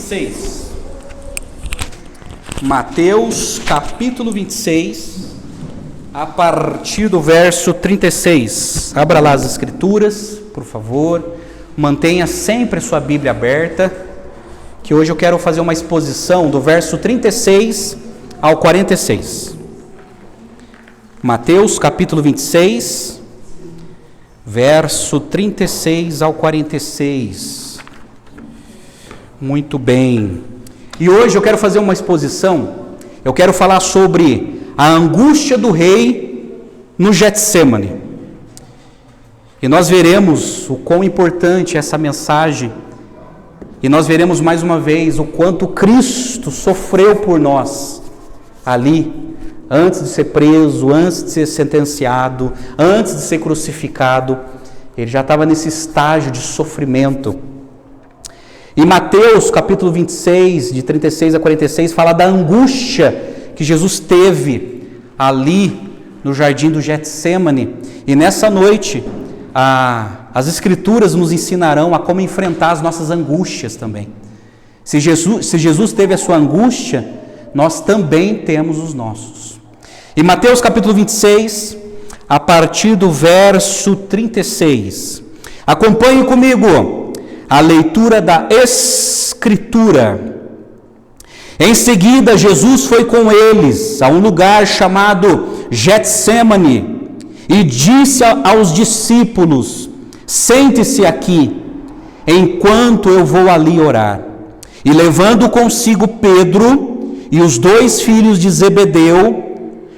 26. Mateus capítulo 26, a partir do verso 36. Abra lá as escrituras, por favor. Mantenha sempre a sua Bíblia aberta, que hoje eu quero fazer uma exposição do verso 36 ao 46. Mateus capítulo 26, verso 36 ao 46. Muito bem. E hoje eu quero fazer uma exposição, eu quero falar sobre a angústia do rei no Getsemane. E nós veremos o quão importante é essa mensagem, e nós veremos mais uma vez o quanto Cristo sofreu por nós ali, antes de ser preso, antes de ser sentenciado, antes de ser crucificado. Ele já estava nesse estágio de sofrimento. E Mateus capítulo 26, de 36 a 46, fala da angústia que Jesus teve ali no jardim do Getsemane. E nessa noite, as Escrituras nos ensinarão a como enfrentar as nossas angústias também. Se Jesus teve a sua angústia, nós também temos os nossos. Em Mateus capítulo 26, a partir do verso 36, acompanhe comigo a leitura da Escritura. Em seguida, Jesus foi com eles a um lugar chamado Getsemane e disse aos discípulos: sente-se aqui, enquanto eu vou ali orar. E levando consigo Pedro e os dois filhos de Zebedeu,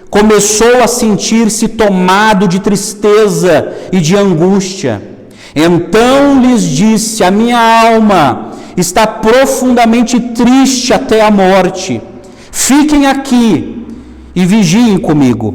começou a sentir-se tomado de tristeza e de angústia. Então lhes disse: a minha alma está profundamente triste até a morte. Fiquem aqui e vigiem comigo.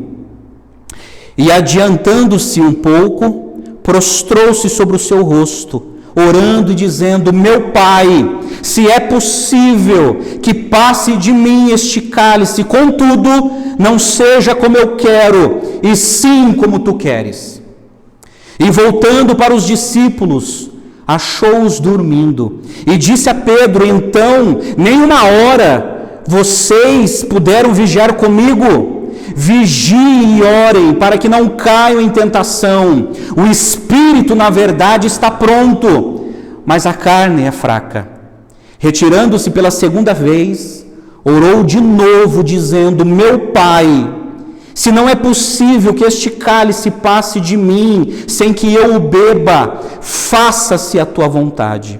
E adiantando-se um pouco, prostrou-se sobre o seu rosto, orando e dizendo: meu Pai, se é possível que passe de mim este cálice, contudo, não seja como eu quero, e sim como tu queres. E voltando para os discípulos, achou-os dormindo, e disse a Pedro: então, nem uma hora vocês puderam vigiar comigo? Vigiem e orem, para que não caiam em tentação. O espírito, na verdade, está pronto, mas a carne é fraca. Retirando-se pela segunda vez, orou de novo, dizendo: meu Pai, se não é possível que este cálice passe de mim sem que eu o beba, faça-se a tua vontade.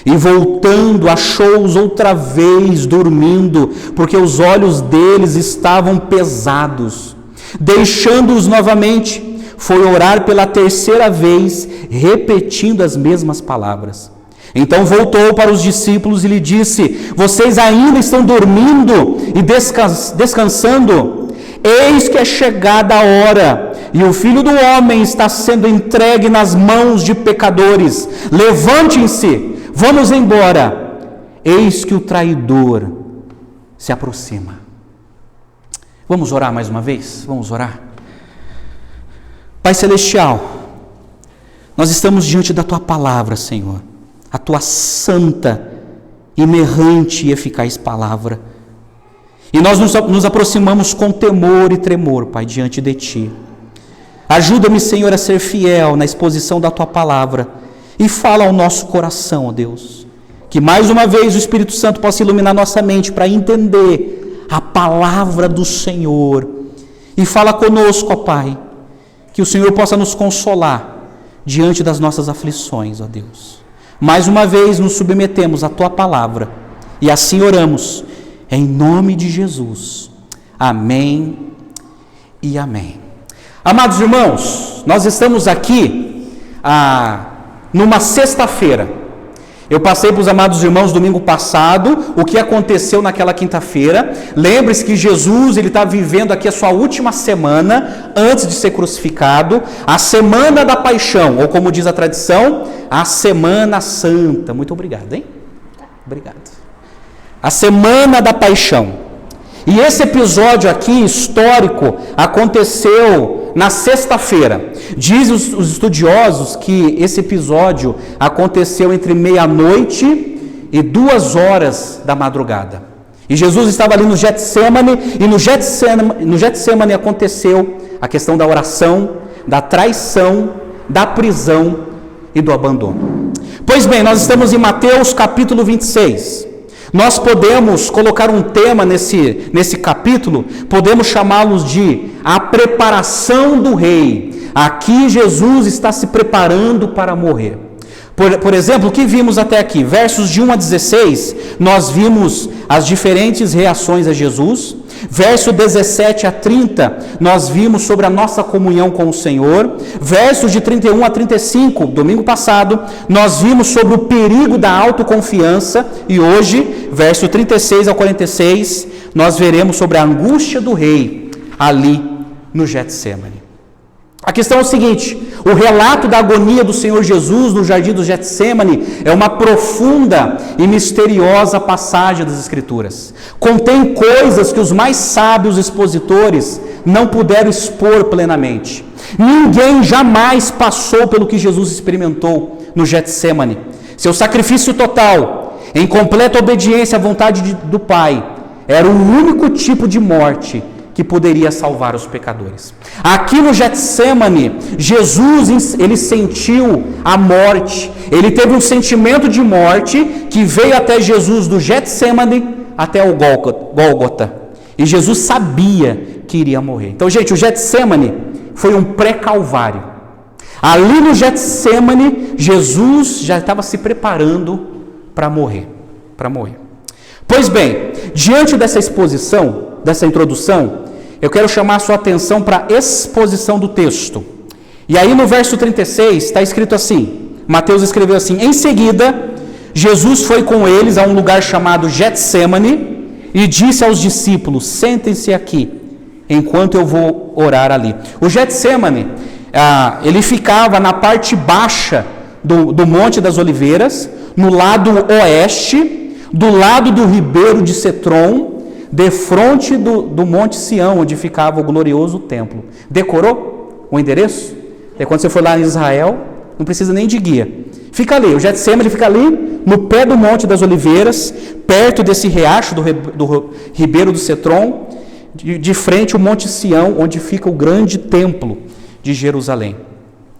E voltando, achou-os outra vez dormindo, porque os olhos deles estavam pesados. Deixando-os novamente, foi orar pela terceira vez, repetindo as mesmas palavras. Então voltou para os discípulos e lhe disse: vocês ainda estão dormindo e descansando? Eis que é chegada a hora, e o Filho do Homem está sendo entregue nas mãos de pecadores. Levantem-se, vamos embora. Eis que o traidor se aproxima. Vamos orar mais uma vez? Vamos orar. Pai Celestial, nós estamos diante da Tua palavra, Senhor, a Tua santa, inerrante e eficaz palavra. E nós nos aproximamos com temor e tremor, Pai, diante de Ti. Ajuda-me, Senhor, a ser fiel na exposição da Tua palavra e fala ao nosso coração, ó Deus. Que mais uma vez o Espírito Santo possa iluminar nossa mente para entender a palavra do Senhor. E fala conosco, ó Pai, que o Senhor possa nos consolar diante das nossas aflições, ó Deus. Mais uma vez nos submetemos à Tua palavra e assim oramos. Em nome de Jesus. Amém e amém. Amados irmãos, nós estamos aqui numa sexta-feira. Eu passei para os amados irmãos domingo passado o que aconteceu naquela quinta-feira. Lembre-se que Jesus está vivendo aqui a sua última semana antes de ser crucificado, a semana da paixão, ou como diz a tradição, a Semana Santa. Muito obrigado, hein? Obrigado. A Semana da Paixão. E esse episódio aqui, histórico, aconteceu na sexta-feira. Dizem os estudiosos que esse episódio aconteceu entre meia-noite 1:02 da madrugada. E Jesus estava ali no Getsemane, e no Getsemane aconteceu a questão da oração, da traição, da prisão e do abandono. Pois bem, nós estamos em Mateus capítulo 26. Nós podemos colocar um tema nesse capítulo, podemos chamá-los de a preparação do rei. Aqui Jesus está se preparando para morrer. Por exemplo, o que vimos até aqui? Versos de 1 a 16, nós vimos as diferentes reações a Jesus. Verso 17 a 30, nós vimos sobre a nossa comunhão com o Senhor. Versos de 31 a 35, domingo passado, nós vimos sobre o perigo da autoconfiança. E hoje, verso 36 ao 46, nós veremos sobre a angústia do rei ali no Getsemane. A questão é o seguinte: o relato da agonia do Senhor Jesus no jardim do Getsemane é uma profunda e misteriosa passagem das Escrituras. Contém coisas que os mais sábios expositores não puderam expor plenamente. Ninguém jamais passou pelo que Jesus experimentou no Getsemane. Seu sacrifício total, em completa obediência à vontade do Pai, era o único tipo de morte que poderia salvar os pecadores. Aqui no Getsemane, Jesus, ele sentiu a morte, ele teve um sentimento de morte que veio até Jesus do Getsemane até o Gólgota. E Jesus sabia que iria morrer. Então, gente, o Getsemane foi um pré-calvário. Ali no Getsemane, Jesus já estava se preparando para morrer. Pois bem, diante dessa exposição, dessa introdução, eu quero chamar a sua atenção para a exposição do texto. E aí no verso 36 está escrito assim, Mateus escreveu assim: em seguida, Jesus foi com eles a um lugar chamado Getsemane e disse aos discípulos: sentem-se aqui, enquanto eu vou orar ali. O Getsemane, ele ficava na parte baixa do Monte das Oliveiras, no lado oeste, do lado do ribeiro de Cedron, defronte do Monte Sião, onde ficava o glorioso templo. Decorou o endereço? Quando você for lá em Israel, não precisa nem de guia. Fica ali, o Getsemane fica ali, no pé do Monte das Oliveiras, perto desse riacho do ribeiro do Cedron, de frente ao Monte Sião, onde fica o grande templo de Jerusalém.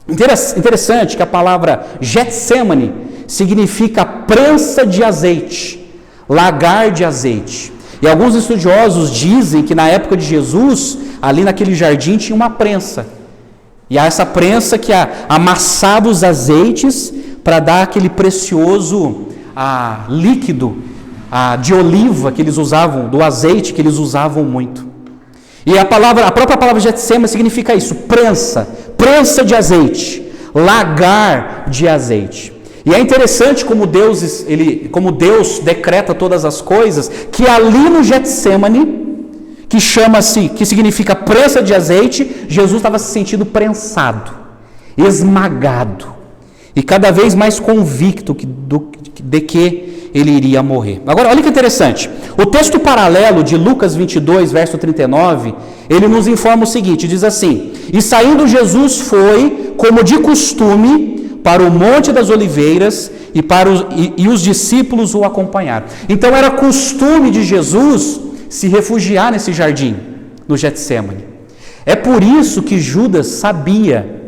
Interessante que a palavra Getsemane significa prensa de azeite, lagar de azeite. E alguns estudiosos dizem que na época de Jesus, ali naquele jardim tinha uma prensa. E essa prensa que amassava os azeites para dar aquele precioso líquido de oliva que eles usavam, do azeite que eles usavam muito. E a própria palavra Getsemane significa isso, prensa de azeite, lagar de azeite. E é interessante como Deus decreta todas as coisas, que ali no Getsemane, que significa prensa de azeite, Jesus estava se sentindo prensado, esmagado, e cada vez mais convicto de que ele iria morrer. Agora, olha que interessante, o texto paralelo de Lucas 22, verso 39, ele nos informa o seguinte, diz assim: e saindo Jesus foi, como de costume, para o Monte das Oliveiras, e os discípulos o acompanharam. Então era costume de Jesus se refugiar nesse jardim, no Getsemane. É por isso que Judas sabia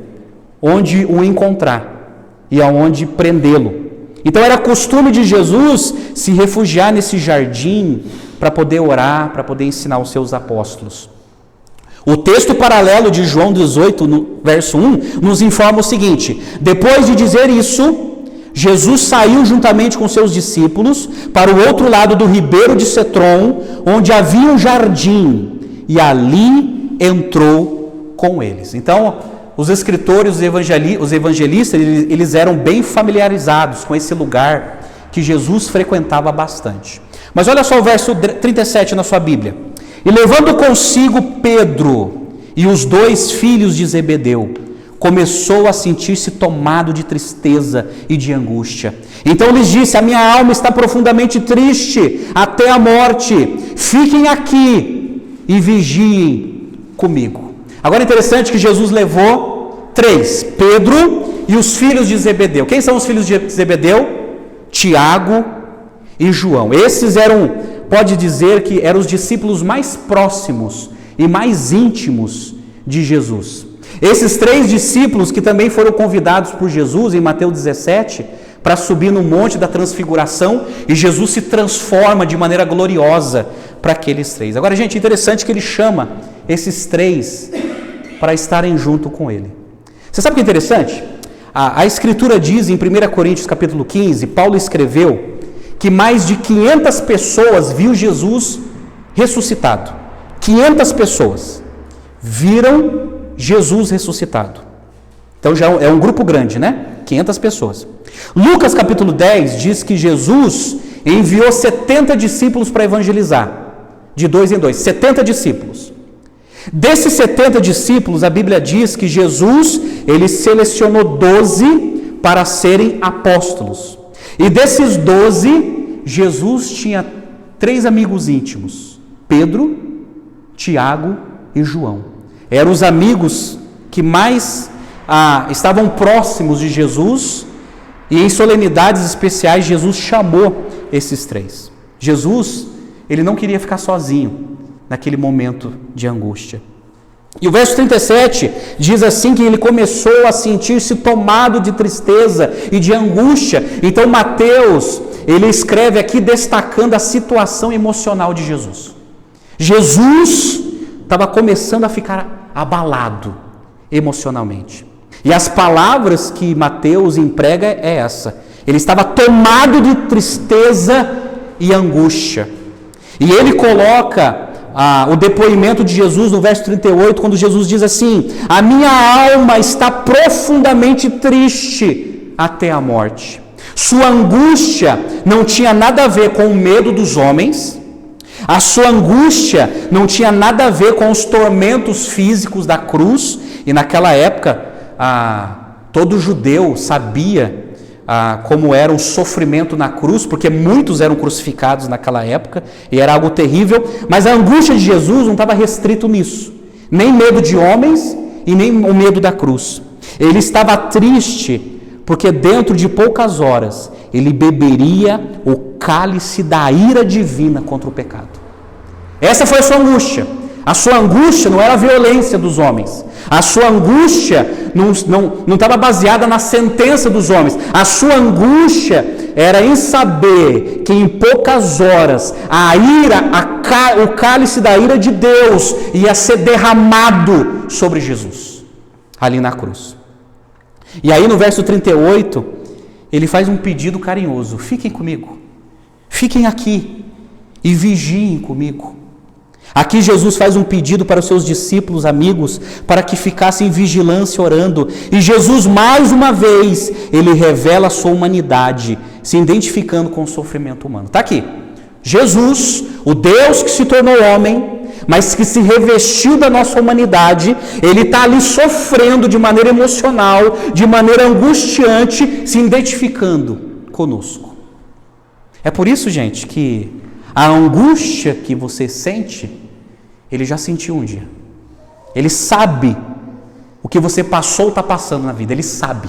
onde o encontrar e aonde prendê-lo. Então era costume de Jesus se refugiar nesse jardim para poder orar, para poder ensinar os seus apóstolos. O texto paralelo de João 18, no verso 1, nos informa o seguinte: depois de dizer isso, Jesus saiu juntamente com seus discípulos para o outro lado do ribeiro de Cedron, onde havia um jardim, e ali entrou com eles. Então, os escritores, os evangelistas, eles eram bem familiarizados com esse lugar que Jesus frequentava bastante. Mas olha só o verso 37 na sua Bíblia. E levando consigo Pedro e os 2 filhos de Zebedeu, começou a sentir-se tomado de tristeza e de angústia. Então lhes disse: a minha alma está profundamente triste até a morte. Fiquem aqui e vigiem comigo. Agora é interessante que Jesus levou 3, Pedro e os filhos de Zebedeu. Quem são os filhos de Zebedeu? Tiago e João. Esses pode dizer que eram os discípulos mais próximos e mais íntimos de Jesus. Esses 3 discípulos que também foram convidados por Jesus em Mateus 17 para subir no Monte da Transfiguração, e Jesus se transforma de maneira gloriosa para aqueles 3. Agora, gente, interessante que ele chama esses 3 para estarem junto com ele. Você sabe o que é interessante? A Escritura diz em 1 Coríntios capítulo 15, Paulo escreveu que mais de 500 pessoas viu Jesus ressuscitado. 500 pessoas viram Jesus ressuscitado. Então já é um grupo grande, né? 500 pessoas. Lucas capítulo 10 diz que Jesus enviou 70 discípulos para evangelizar, de 2 em 2, 70 discípulos. Desses 70 discípulos, a Bíblia diz que Jesus, ele selecionou 12 para serem apóstolos. E desses 12, Jesus tinha 3 amigos íntimos: Pedro, Tiago e João. Eram os amigos que mais estavam próximos de Jesus, e em solenidades especiais Jesus chamou esses 3. Jesus, ele não queria ficar sozinho naquele momento de angústia. E o verso 37 diz assim que ele começou a sentir-se tomado de tristeza e de angústia. Então Mateus, ele escreve aqui destacando a situação emocional de Jesus. Jesus estava começando a ficar abalado emocionalmente. E as palavras que Mateus emprega é essa: ele estava tomado de tristeza e angústia. E ele coloca o depoimento de Jesus no verso 38, quando Jesus diz assim: a minha alma está profundamente triste até a morte. Sua angústia não tinha nada a ver com o medo dos homens, a sua angústia não tinha nada a ver com os tormentos físicos da cruz. E naquela época, todo judeu sabia como era o sofrimento na cruz, porque muitos eram crucificados naquela época, e era algo terrível. Mas a angústia de Jesus não estava restrito nisso, nem medo de homens e nem o medo da cruz. Ele estava triste porque dentro de poucas horas ele beberia o cálice da ira divina contra o pecado. Essa foi a sua angústia. A sua angústia não era a violência dos homens. A sua angústia não estava baseada na sentença dos homens. A sua angústia era em saber que em poucas horas a ira, o cálice da ira de Deus ia ser derramado sobre Jesus, ali na cruz. E aí no verso 38, ele faz um pedido carinhoso: fiquem comigo, fiquem aqui e vigiem comigo. Aqui Jesus faz um pedido para os seus discípulos, amigos, para que ficassem em vigilância orando. E Jesus, mais uma vez, ele revela a sua humanidade, se identificando com o sofrimento humano. Está aqui. Jesus, o Deus que se tornou homem, mas que se revestiu da nossa humanidade, ele está ali sofrendo de maneira emocional, de maneira angustiante, se identificando conosco. É por isso, gente, que a angústia que você sente, ele já sentiu um dia. Ele sabe o que você passou ou está passando na vida. Ele sabe.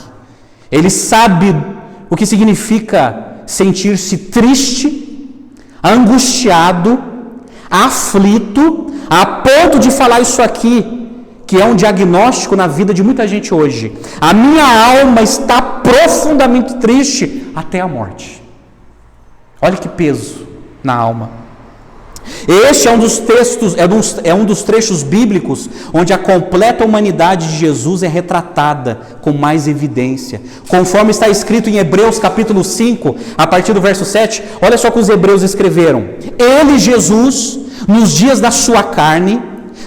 Ele sabe o que significa sentir-se triste, angustiado, aflito, a ponto de falar isso aqui, que é um diagnóstico na vida de muita gente hoje. A minha alma está profundamente triste até a morte. Olha que peso na alma. Este é um dos textos, é um dos trechos bíblicos onde a completa humanidade de Jesus é retratada com mais evidência. Conforme está escrito em Hebreus capítulo 5, a partir do verso 7, olha só o que os hebreus escreveram. Ele, Jesus, nos dias da sua carne,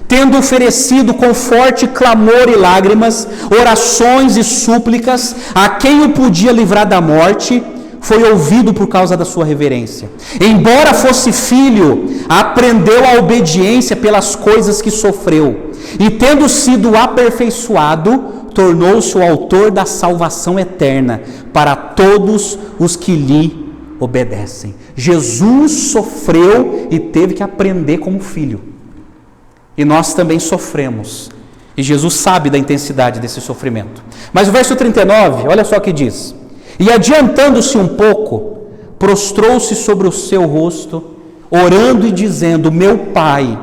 tendo oferecido com forte clamor e lágrimas, orações e súplicas, a quem o podia livrar da morte, foi ouvido por causa da sua reverência. Embora fosse filho, aprendeu a obediência pelas coisas que sofreu, e tendo sido aperfeiçoado, tornou-se o autor da salvação eterna para todos os que lhe obedecem. Jesus sofreu e teve que aprender como filho. E nós também sofremos. E Jesus sabe da intensidade desse sofrimento. Mas o verso 39, olha só o que diz. E adiantando-se um pouco, prostrou-se sobre o seu rosto, orando e dizendo: meu Pai,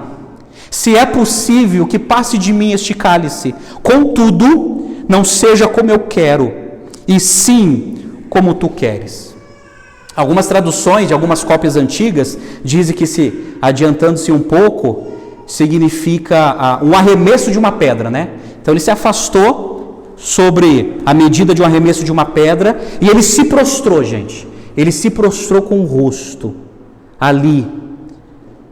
se é possível que passe de mim este cálice, contudo, não seja como eu quero, e sim como tu queres. Algumas traduções de algumas cópias antigas dizem que, se adiantando-se um pouco, significa um arremesso de uma pedra, né? Então ele se afastou sobre a medida de um arremesso de uma pedra e ele se prostrou, gente. Ele se prostrou com o rosto ali,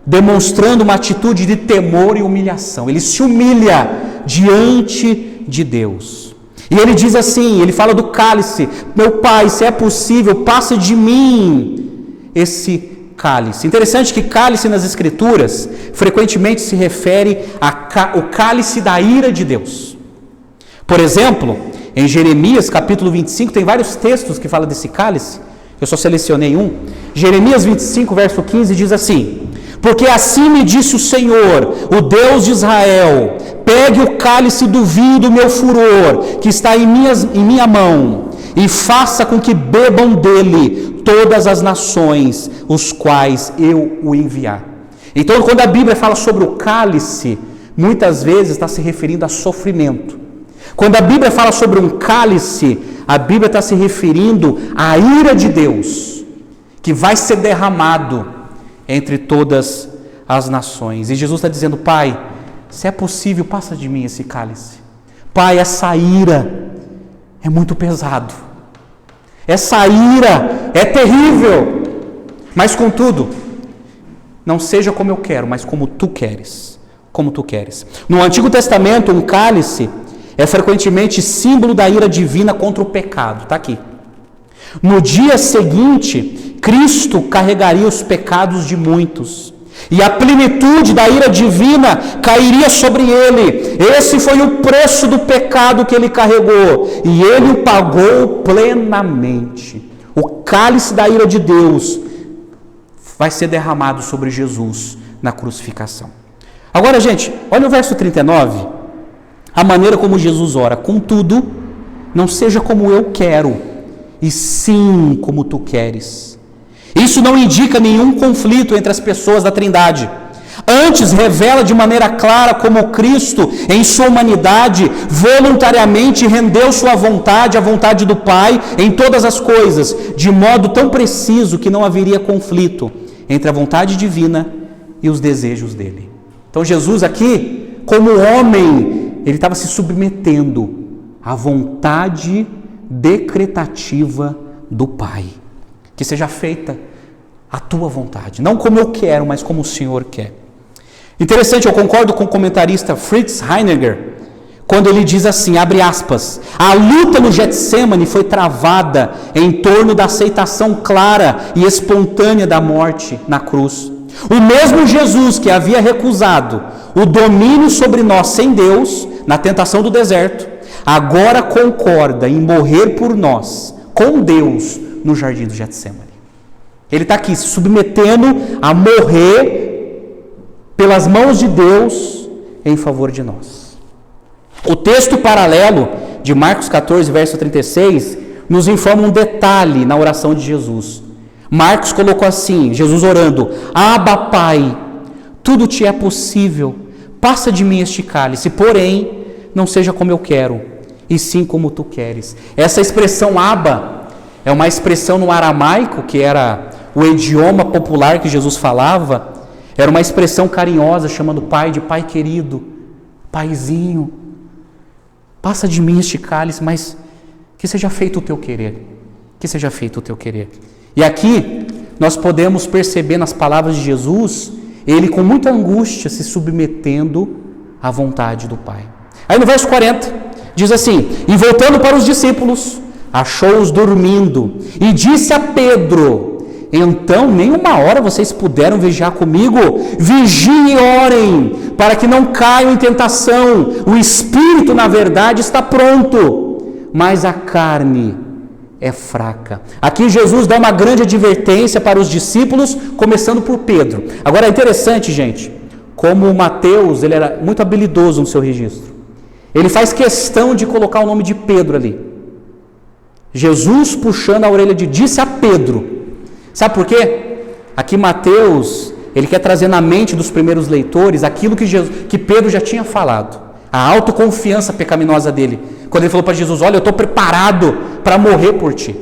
demonstrando uma atitude de temor e humilhação. Ele se humilha diante de Deus. E ele diz assim, ele fala do cálice: meu Pai, se é possível, passa de mim esse cálice. Interessante que cálice nas Escrituras frequentemente se refere ao cálice da ira de Deus. Por exemplo, em Jeremias capítulo 25, tem vários textos que falam desse cálice. Eu só selecionei um. Jeremias 25, verso 15 diz assim: porque assim me disse o Senhor, o Deus de Israel: pegue o cálice do vinho do meu furor, que está em minha mão, e faça com que bebam dele todas as nações, os quais eu o enviar. Então, quando a Bíblia fala sobre o cálice, muitas vezes está se referindo a sofrimento. Quando a Bíblia fala sobre um cálice, a Bíblia está se referindo à ira de Deus, que vai ser derramado entre todas as nações. E Jesus está dizendo: Pai, se é possível, passa de mim esse cálice. Pai, essa ira é muito pesado. Essa ira é terrível. Mas contudo, não seja como eu quero, mas como tu queres. Como tu queres. No Antigo Testamento, um cálice é frequentemente símbolo da ira divina contra o pecado. Está aqui. No dia seguinte, Cristo carregaria os pecados de muitos, e a plenitude da ira divina cairia sobre ele. Esse foi o preço do pecado que ele carregou, e ele o pagou plenamente. O cálice da ira de Deus vai ser derramado sobre Jesus na crucificação. Agora, gente, olha o verso 39, a maneira como Jesus ora: contudo, não seja como eu quero, e sim como tu queres. Isso não indica nenhum conflito entre as pessoas da Trindade. Antes, revela de maneira clara como Cristo, em sua humanidade, voluntariamente rendeu sua vontade à vontade do Pai em todas as coisas, de modo tão preciso que não haveria conflito entre a vontade divina e os desejos dele. Então Jesus aqui, como homem, ele estava se submetendo à vontade decretativa do Pai. Que seja feita a tua vontade, não como eu quero, mas como o Senhor quer. Interessante, eu concordo com o comentarista Fritz Heiniger, quando ele diz assim, abre aspas: a luta no Getsêmani foi travada em torno da aceitação clara e espontânea da morte na cruz. O mesmo Jesus que havia recusado o domínio sobre nós sem Deus, na tentação do deserto, agora concorda em morrer por nós, com Deus, no jardim do Getsêmani. Ele está aqui se submetendo a morrer pelas mãos de Deus em favor de nós. O texto paralelo de Marcos 14, verso 36, nos informa um detalhe na oração de Jesus. Marcos colocou assim, Jesus orando: Abba, Pai, tudo te é possível, passa de mim este cálice, porém, não seja como eu quero, e sim como tu queres. Essa expressão Abba é uma expressão no aramaico, que era o idioma popular que Jesus falava. Era uma expressão carinhosa, chamando Pai de Pai querido, Paizinho, passa de mim este cálice, mas que seja feito o teu querer, que seja feito o teu querer. E aqui nós podemos perceber nas palavras de Jesus, ele com muita angústia se submetendo à vontade do Pai. Aí no verso 40, diz assim: e voltando para os discípulos, achou-os dormindo, e disse a Pedro: então nem uma hora vocês puderam vigiar comigo? Vigiem e orem, para que não caiam em tentação. O espírito, na verdade, está pronto, mas a carne é fraca. Aqui Jesus dá uma grande advertência para os discípulos, começando por Pedro. Agora é interessante, gente, como Mateus, ele era muito habilidoso no seu registro. Ele faz questão de colocar o nome de Pedro ali. Jesus puxando a orelha disse a Pedro. Sabe por quê? Aqui Mateus, ele quer trazer na mente dos primeiros leitores aquilo que Pedro já tinha falado. A autoconfiança pecaminosa dele. Quando ele falou para Jesus, olha, eu estou preparado para morrer por ti.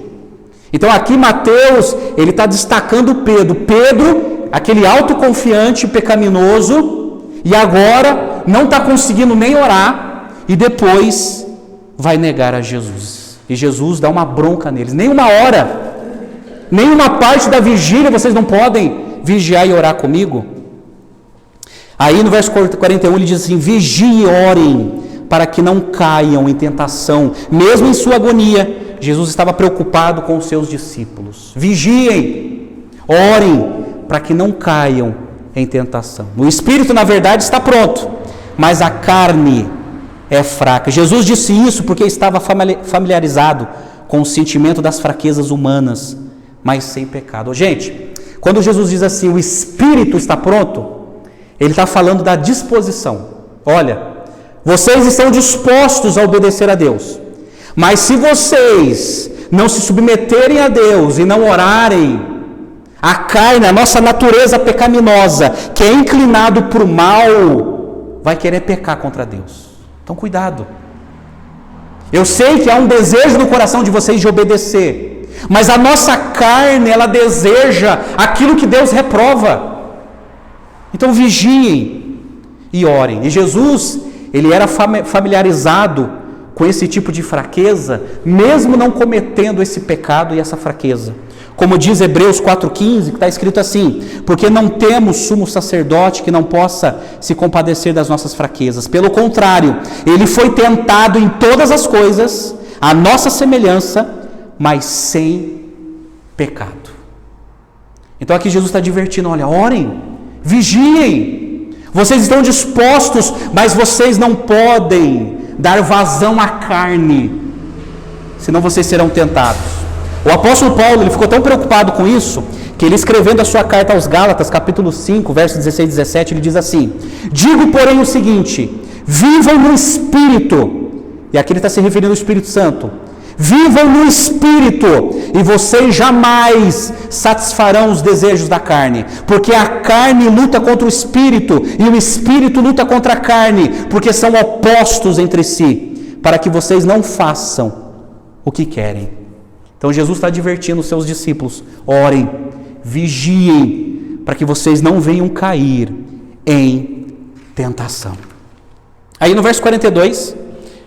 Então aqui Mateus, ele está destacando Pedro. Pedro, aquele autoconfiante pecaminoso, e agora não está conseguindo nem orar, e depois vai negar a Jesus. E Jesus dá uma bronca neles. Nenhuma hora, nenhuma parte da vigília vocês não podem vigiar e orar comigo. Aí no verso 41 ele diz assim, vigie e orem, para que não caiam em tentação. Mesmo em sua agonia, Jesus estava preocupado com os seus discípulos. Vigiem, orem, para que não caiam em tentação. O espírito, na verdade, está pronto, mas a carne é fraca. Jesus disse isso porque estava familiarizado com o sentimento das fraquezas humanas, mas sem pecado. Gente, quando Jesus diz assim, o espírito está pronto, ele está falando da disposição. Olha, vocês estão dispostos a obedecer a Deus, mas se vocês não se submeterem a Deus e não orarem, a carne, a nossa natureza pecaminosa, que é inclinado para o mal, vai querer pecar contra Deus. Então cuidado. Eu sei que há um desejo no coração de vocês de obedecer, mas a nossa carne, ela deseja aquilo que Deus reprova. Então vigiem e orem. E Jesus, ele era familiarizado com esse tipo de fraqueza, mesmo não cometendo esse pecado e essa fraqueza. Como diz Hebreus 4,15, que está escrito assim, porque não temos sumo sacerdote que não possa se compadecer das nossas fraquezas. Pelo contrário, ele foi tentado em todas as coisas, a nossa semelhança, mas sem pecado. Então aqui Jesus está advertindo, olha, orem, vigiem, vocês estão dispostos, mas vocês não podem dar vazão à carne, senão vocês serão tentados. O apóstolo Paulo, ele ficou tão preocupado com isso, que ele escrevendo a sua carta aos Gálatas, capítulo 5, versos 16 e 17, ele diz assim, digo porém o seguinte, vivam no Espírito, e aqui ele está se referindo ao Espírito Santo, vivam no Espírito, e vocês jamais satisfarão os desejos da carne, porque a carne luta contra o Espírito, e o Espírito luta contra a carne, porque são opostos entre si, para que vocês não façam o que querem. Então Jesus está advertindo os seus discípulos, orem, vigiem, para que vocês não venham cair em tentação. Aí no verso 42,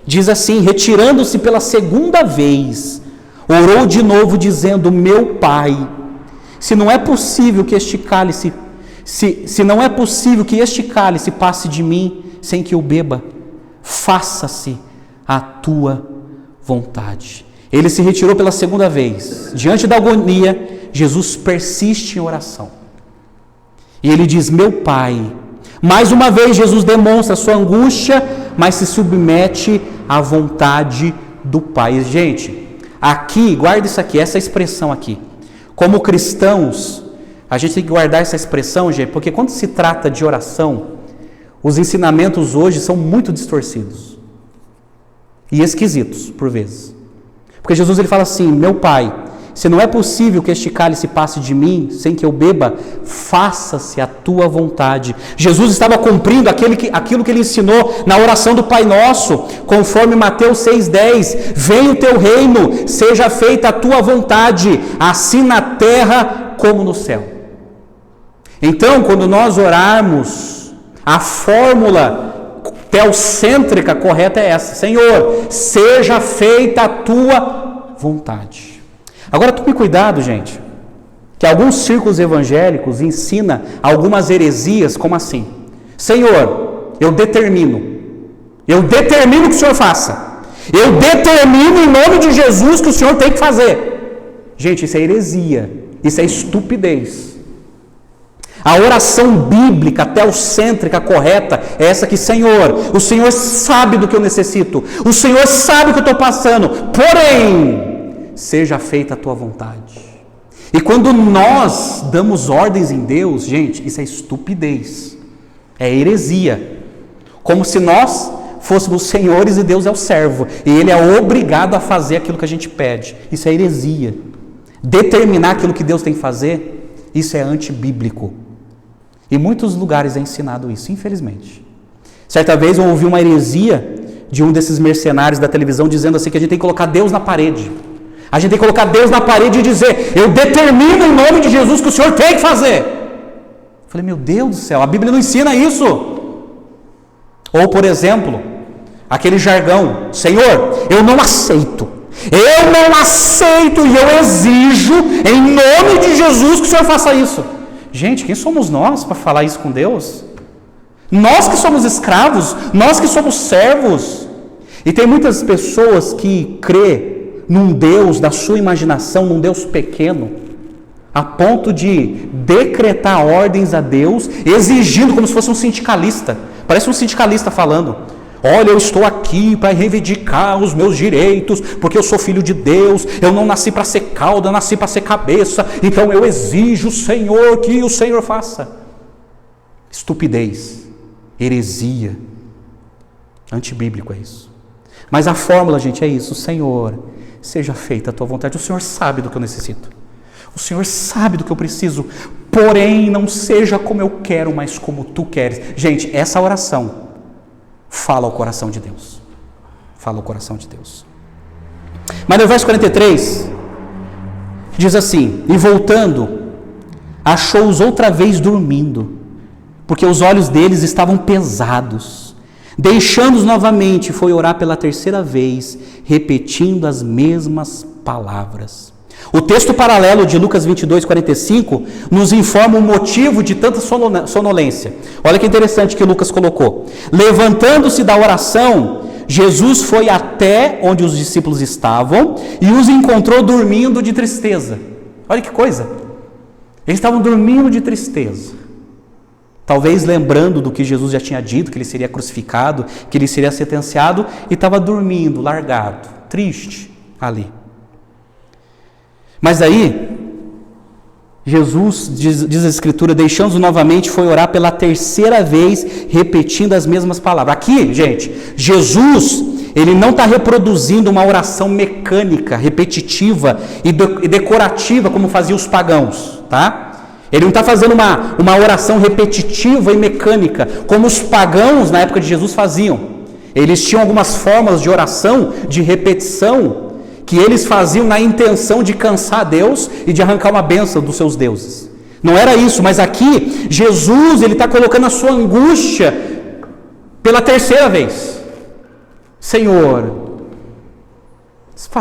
diz assim, retirando-se pela segunda vez, orou de novo dizendo, meu Pai, se não é possível que este cálice, se não é possível que este cálice passe de mim sem que eu beba, faça-se a tua vontade. Ele se retirou pela segunda vez. Diante da agonia, Jesus persiste em oração. E ele diz, meu Pai. Mais uma vez, Jesus demonstra sua angústia, mas se submete à vontade do Pai. Gente, aqui, guarda isso aqui, essa expressão aqui. Como cristãos, a gente tem que guardar essa expressão, gente, porque quando se trata de oração, os ensinamentos hoje são muito distorcidos. E esquisitos, por vezes. Porque Jesus ele fala assim, meu Pai, se não é possível que este cálice passe de mim, sem que eu beba, faça-se a tua vontade. Jesus estava cumprindo aquilo que ele ensinou na oração do Pai Nosso, conforme Mateus 6,10, venha o teu reino, seja feita a tua vontade, assim na terra como no céu. Então, quando nós orarmos, a fórmula teocêntrica correta é essa, Senhor, seja feita a tua vontade. Agora tome cuidado, gente, que alguns círculos evangélicos ensinam algumas heresias, como assim, Senhor, eu determino que o Senhor faça, eu determino em nome de Jesus que o Senhor tem que fazer. Gente, isso é heresia, isso é estupidez. A oração bíblica, teocêntrica, correta, é essa aqui, Senhor, o Senhor sabe do que eu necessito, o Senhor sabe o que eu estou passando, porém, seja feita a tua vontade. E quando nós damos ordens em Deus, gente, isso é estupidez, é heresia, como se nós fôssemos senhores e Deus é o servo, e Ele é obrigado a fazer aquilo que a gente pede, isso é heresia. determinar aquilo que Deus tem que fazer, isso é antibíblico. Em muitos lugares é ensinado isso, infelizmente. Certa vez eu ouvi uma heresia de um desses mercenários da televisão dizendo assim que a gente tem que colocar Deus na parede. A gente tem que colocar Deus na parede e dizer: eu determino em nome de Jesus que o Senhor tem que fazer. Eu falei: meu Deus do céu, a Bíblia não ensina isso. Ou, por exemplo, aquele jargão: Senhor, eu não aceito e eu exijo em nome de Jesus que o Senhor faça isso. Gente, quem somos nós para falar isso com Deus? Nós que somos escravos, nós que somos servos. E tem muitas pessoas que crê num Deus da sua imaginação, num Deus pequeno, a ponto de decretar ordens a Deus, exigindo como se fosse um sindicalista. Parece um sindicalista falando: olha, eu estou aqui para reivindicar os meus direitos, porque eu sou filho de Deus, eu não nasci para ser cauda, eu nasci para ser cabeça, então eu exijo, Senhor, que o Senhor faça. Estupidez, heresia, antibíblico é isso. Mas a fórmula, gente, é isso: Senhor, seja feita a tua vontade. O Senhor sabe do que eu necessito, o Senhor sabe do que eu preciso, porém não seja como eu quero, mas como tu queres. Gente, essa oração fala ao coração de Deus. Fala ao coração de Deus. Mas no verso 43 diz assim: e voltando, achou-os outra vez dormindo, porque os olhos deles estavam pesados. Deixando-os novamente, foi orar pela terceira vez, repetindo as mesmas palavras. O texto paralelo de Lucas 22, 45 nos informa o motivo de tanta sonolência. Olha que interessante que Lucas colocou: levantando-se da oração, Jesus foi até onde os discípulos estavam e os encontrou dormindo de tristeza. Olha que coisa, eles estavam dormindo de tristeza. Talvez lembrando do que Jesus já tinha dito, que ele seria crucificado, que ele seria sentenciado, e estava dormindo, largado, triste ali. Mas aí, Jesus, diz a Escritura, deixando-os novamente, foi orar pela terceira vez, repetindo as mesmas palavras. Aqui, gente, Jesus, ele não está reproduzindo uma oração mecânica, repetitiva e decorativa, como faziam os pagãos, tá? Ele não está fazendo uma oração repetitiva e mecânica, como os pagãos na época de Jesus faziam. Eles tinham algumas formas de oração, de repetição, que eles faziam na intenção de cansar Deus e de arrancar uma bênção dos seus deuses. Não era isso, mas aqui, Jesus, ele está colocando a sua angústia pela terceira vez. Senhor,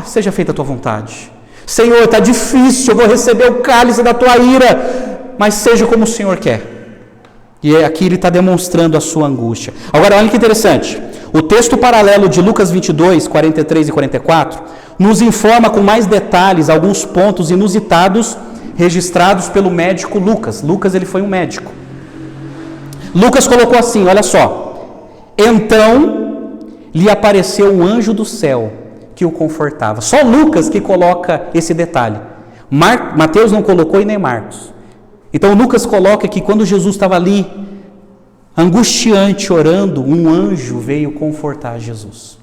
seja feita a tua vontade. Senhor, está difícil, eu vou receber o cálice da tua ira, mas seja como o Senhor quer. E aqui ele está demonstrando a sua angústia. Agora, olha que interessante. O texto paralelo de Lucas 22, 43 e 44, nos informa com mais detalhes alguns pontos inusitados registrados pelo médico Lucas. Lucas, ele foi um médico. Lucas colocou assim, olha só: então lhe apareceu um anjo do céu que o confortava. Só Lucas que coloca esse detalhe. Mateus não colocou e nem Marcos. Então Lucas coloca que quando Jesus estava ali, angustiante, orando, um anjo veio confortar Jesus.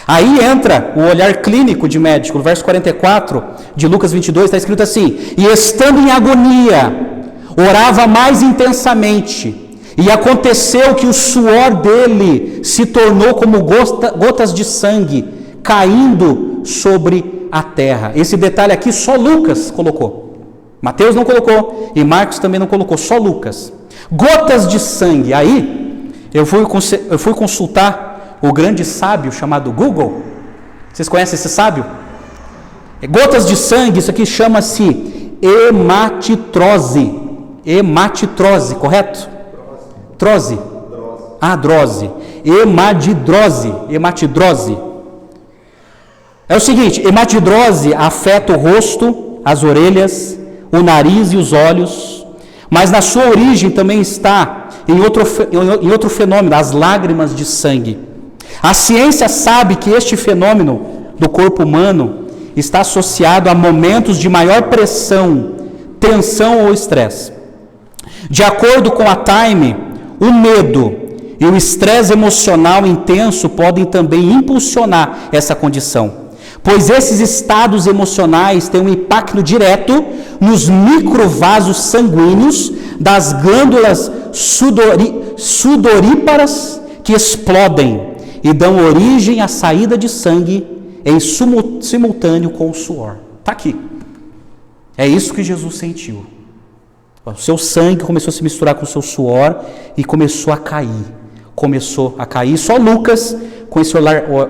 Aí entra o olhar clínico de médico. No verso 44 de Lucas 22 está escrito assim: e estando em agonia, orava mais intensamente, e aconteceu que o suor dele se tornou como gotas de sangue, caindo sobre a terra. Esse detalhe aqui só Lucas colocou. Mateus não colocou e Marcos também não colocou, só Lucas. Gotas de sangue. Aí eu fui consultar o grande sábio chamado Google. Vocês conhecem esse sábio? Gotas de sangue, isso aqui chama-se hematitrose. Hematitrose, correto? Trose. Drose. Hematidrose. É o seguinte: hematidrose afeta o rosto, as orelhas, o nariz e os olhos, mas na sua origem também está em outro fenômeno, as lágrimas de sangue. A ciência sabe que este fenômeno do corpo humano está associado a momentos de maior pressão, tensão ou estresse. De acordo com a Time, o medo e o estresse emocional intenso podem também impulsionar essa condição. pois esses estados emocionais têm um impacto direto nos microvasos sanguíneos das glândulas sudoríparas que explodem e dão origem à saída de sangue em simultâneo com o suor. Está aqui. É isso que Jesus sentiu. O seu sangue começou a se misturar com o seu suor e começou a cair. Só Lucas, com esse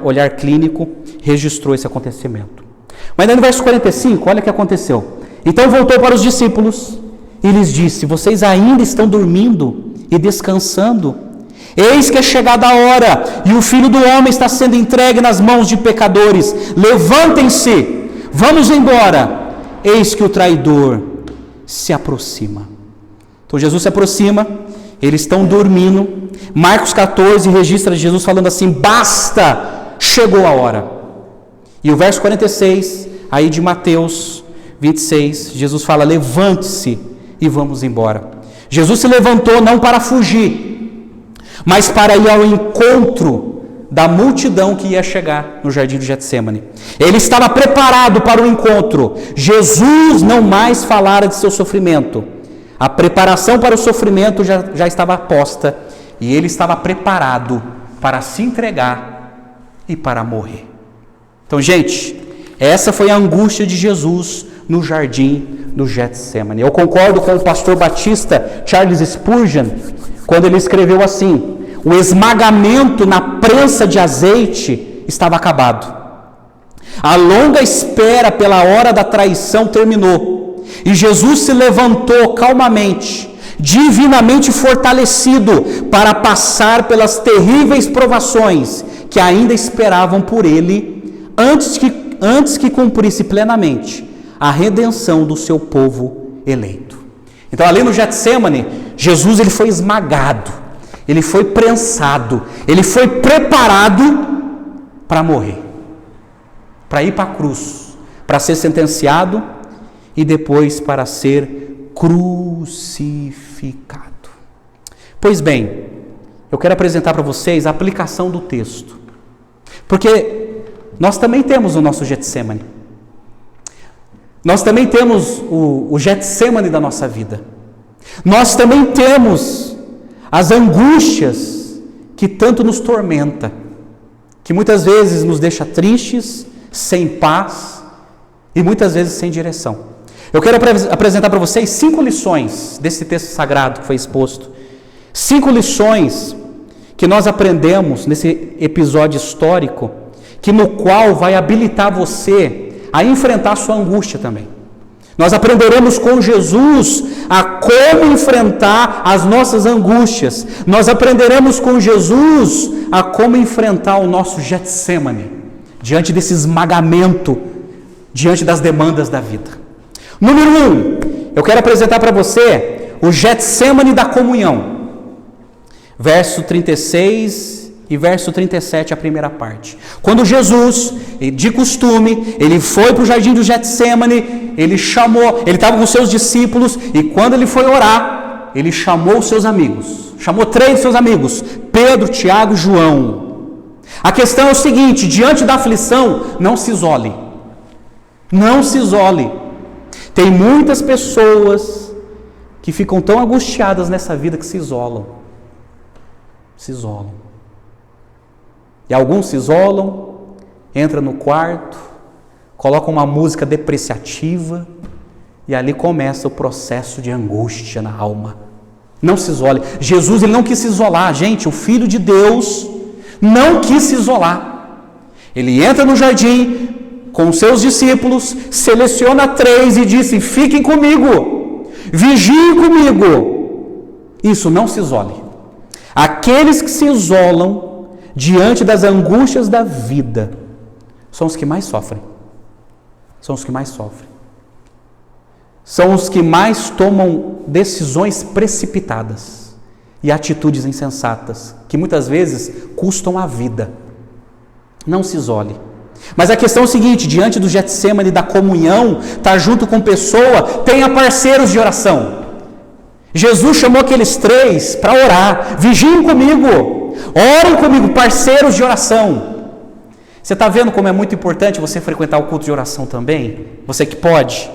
olhar clínico, registrou esse acontecimento. Mas aí no verso 45, olha o que aconteceu. Então voltou para os discípulos e lhes disse: vocês ainda estão dormindo e descansando? Eis que é chegada a hora, e o Filho do Homem está sendo entregue nas mãos de pecadores. Levantem-se, vamos embora. Eis que o traidor se aproxima. Então Jesus se aproxima, eles estão dormindo. Marcos 14 registra Jesus falando assim: basta, chegou a hora. E o verso 46, aí de Mateus 26, Jesus fala: levante-se e vamos embora. Jesus se levantou não para fugir, mas para ir ao encontro da multidão que ia chegar no jardim do Getsemane. Ele estava preparado para o encontro. Jesus não mais falara de seu sofrimento. A preparação para o sofrimento já estava posta, e ele estava preparado para se entregar e para morrer. Então, gente, essa foi a angústia de Jesus no jardim do Getsemane. Eu concordo com o pastor batista Charles Spurgeon, quando ele escreveu assim: o esmagamento na prensa de azeite estava acabado. A longa espera pela hora da traição terminou. E Jesus se levantou calmamente, divinamente fortalecido, para passar pelas terríveis provações que ainda esperavam por ele, antes que cumprisse plenamente a redenção do seu povo eleito. Então, ali no Getsemane, Jesus ele foi esmagado, ele foi prensado, ele foi preparado para morrer, para ir para a cruz, para ser sentenciado e depois para ser crucificado. Pois bem, eu quero apresentar para vocês a aplicação do texto, porque nós também temos o nosso Getsemane, nós também temos o Getsemane da nossa vida, nós também temos as angústias que tanto nos tormenta, que muitas vezes nos deixa tristes, sem paz e muitas vezes sem direção. Eu quero apresentar para vocês 5 lições desse texto sagrado que foi exposto. 5 lições que nós aprendemos nesse episódio histórico, que no qual vai habilitar você a enfrentar a sua angústia também. Nós aprenderemos com Jesus a como enfrentar as nossas angústias. Nós aprenderemos com Jesus a como enfrentar o nosso Getsemane, diante desse esmagamento, diante das demandas da vida. Número 1, eu quero apresentar para você o Getsemane da comunhão. Verso 36 e verso 37, a primeira parte. Quando Jesus, de costume, ele foi para o jardim do Getsemane, ele estava com seus discípulos, e quando ele foi orar, ele chamou os seus amigos. Chamou 3 dos seus amigos, Pedro, Tiago e João. A questão é o seguinte: diante da aflição, não se isole. Não se isole. Tem muitas pessoas que ficam tão angustiadas nessa vida que se isolam. Se isolam. E alguns se isolam, entram no quarto, colocam uma música depreciativa e ali começa o processo de angústia na alma. Não se isole. Jesus ele não quis se isolar, gente. O Filho de Deus não quis se isolar. Ele entra no jardim com seus discípulos, seleciona 3 e disse: fiquem comigo, vigiem comigo. Isso, não se isole. Aqueles que se isolam diante das angústias da vida são os que mais sofrem. São os que mais sofrem. São os que mais tomam decisões precipitadas e atitudes insensatas, que muitas vezes custam a vida. Não se isole. Mas a questão é o seguinte: diante do Getsemane da comunhão, estar junto com pessoa, tenha parceiros de oração. Jesus chamou aqueles 3 para orar. Vigiem comigo, orem comigo, parceiros de oração. Você está vendo como é muito importante você frequentar o culto de oração também? Você que pode.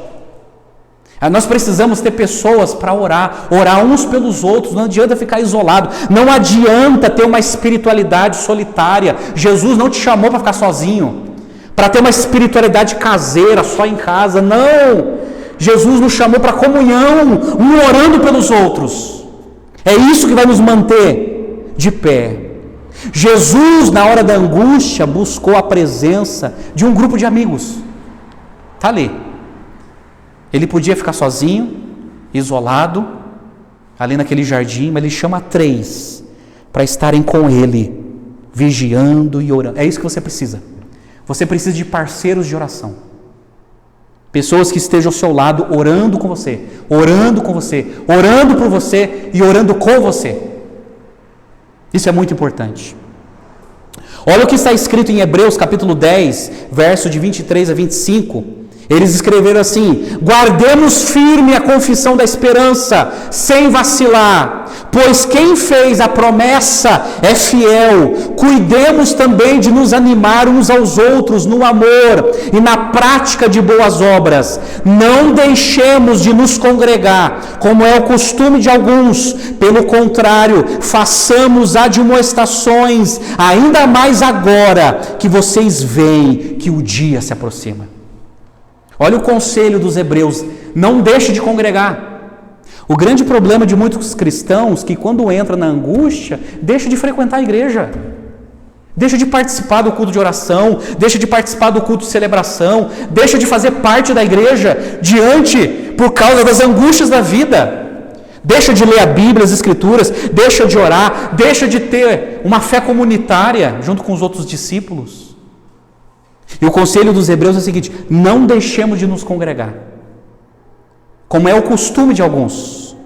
Nós precisamos ter pessoas para orar uns pelos outros, não adianta ficar isolado, não adianta ter uma espiritualidade solitária. Jesus não te chamou para ficar sozinho, para ter uma espiritualidade caseira, só em casa, não. Jesus nos chamou para comunhão, um orando pelos outros. É isso que vai nos manter de pé. Jesus, na hora da angústia, buscou a presença de um grupo de amigos. Está ali. Ele podia ficar sozinho, isolado, ali naquele jardim, mas ele chama 3 para estarem com ele, vigiando e orando. É isso que você precisa. Você precisa de parceiros de oração. Pessoas que estejam ao seu lado, orando com você, orando por você e orando com você. Isso é muito importante. Olha o que está escrito em Hebreus capítulo 10, verso de 23 a 25. Eles escreveram assim: guardemos firme a confissão da esperança, sem vacilar, pois quem fez a promessa é fiel. Cuidemos também de nos animar uns aos outros no amor e na prática de boas obras. Não deixemos de nos congregar, como é o costume de alguns. Pelo contrário, façamos admoestações, ainda mais agora que vocês veem que o dia se aproxima. Olha o conselho dos hebreus: não deixe de congregar. O grande problema de muitos cristãos que quando entra na angústia, deixa de frequentar a igreja, deixa de participar do culto de oração, deixa de participar do culto de celebração, deixa de fazer parte da igreja por causa das angústias da vida, deixa de ler a Bíblia, as Escrituras, deixa de orar, deixa de ter uma fé comunitária junto com os outros discípulos. E o conselho dos hebreus é o seguinte: não deixemos de nos congregar, como é o costume de alguns,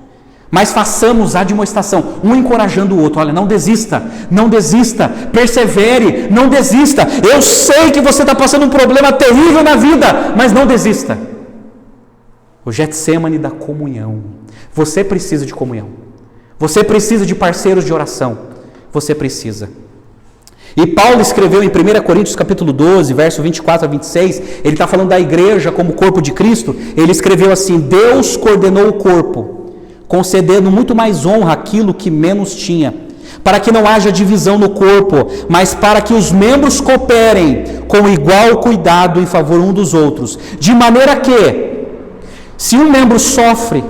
mas façamos admoestação, um encorajando o outro. Olha, não desista, persevere, não desista. Eu sei que você está passando um problema terrível na vida, mas não desista. O Getsêmani da comunhão. Você precisa de comunhão, você precisa de parceiros de oração, você precisa. E Paulo escreveu em 1 Coríntios capítulo 12, verso 24 a 26, ele está falando da igreja como corpo de Cristo. Ele escreveu assim: Deus coordenou o corpo, concedendo muito mais honra àquilo que menos tinha, para que não haja divisão no corpo, mas para que os membros cooperem com igual cuidado em favor um dos outros, de maneira que, se um membro sofre,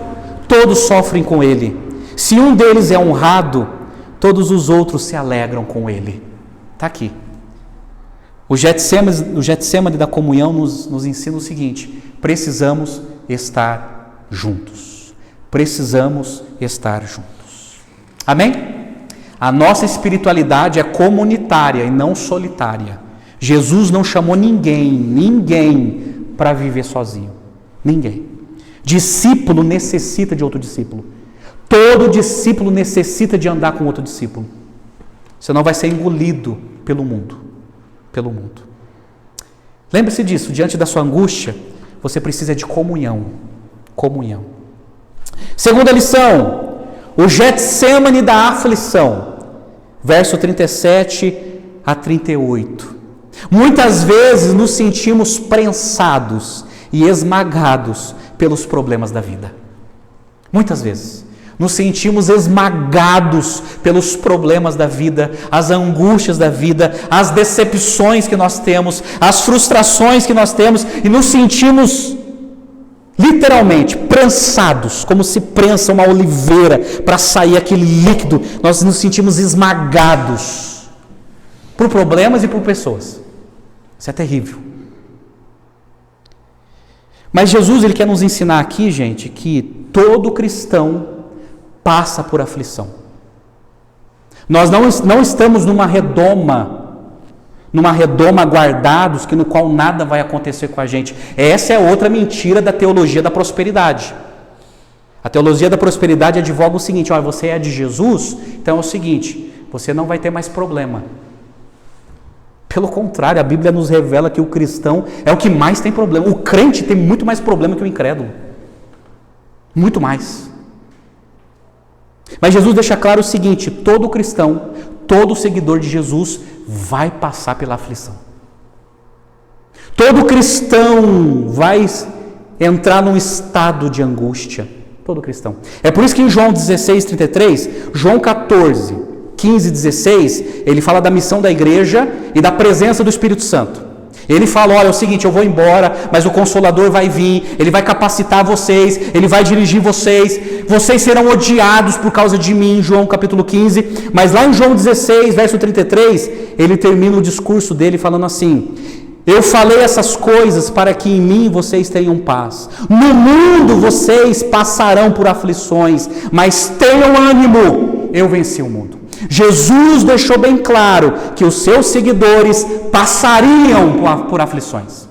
todos sofrem com ele. Se um deles é honrado, todos os outros se alegram com ele. Está aqui. O Getsêmani da comunhão nos ensina o seguinte: precisamos estar juntos. Precisamos estar juntos. Amém? A nossa espiritualidade é comunitária e não solitária. Jesus não chamou ninguém para viver sozinho. Ninguém. Discípulo necessita de outro discípulo. Todo discípulo necessita de andar com outro discípulo. Senão vai ser engolido pelo mundo. Lembre-se disso: diante da sua angústia, você precisa de comunhão. Segunda lição: o Getsêmani da aflição. Verso 37 a 38. Muitas vezes nos sentimos prensados e esmagados pelos problemas da vida. Muitas vezes nos sentimos esmagados pelos problemas da vida, as angústias da vida, as decepções que nós temos, as frustrações que nós temos, e nos sentimos literalmente prensados, como se prensa uma oliveira para sair aquele líquido. Nós nos sentimos esmagados por problemas e por pessoas. Isso é terrível. Mas Jesus, ele quer nos ensinar aqui, gente, que todo cristão passa por aflição. Nós não estamos numa redoma guardados, no qual nada vai acontecer com a gente. Essa é outra mentira da teologia da prosperidade. A teologia da prosperidade advoga o seguinte: olha, você é de Jesus, então é o seguinte, você não vai ter mais problema. Pelo contrário, a Bíblia nos revela que o cristão é o que mais tem problema. O crente tem muito mais problema que o incrédulo. Muito mais. Mas Jesus deixa claro o seguinte: todo cristão, todo seguidor de Jesus vai passar pela aflição. Todo cristão vai entrar num estado de angústia. Todo cristão. É por isso que em João 16:33, João 14, 15 e 16, ele fala da missão da igreja e da presença do Espírito Santo. Ele fala, olha, é o seguinte, eu vou embora, mas o Consolador vai vir, ele vai capacitar vocês, ele vai dirigir vocês serão odiados por causa de mim, João capítulo 15, mas lá em João 16, verso 33, ele termina o discurso dele falando assim, eu falei essas coisas para que em mim vocês tenham paz, no mundo vocês passarão por aflições, mas tenham ânimo, eu venci o mundo. Jesus deixou bem claro que os seus seguidores passariam por aflições.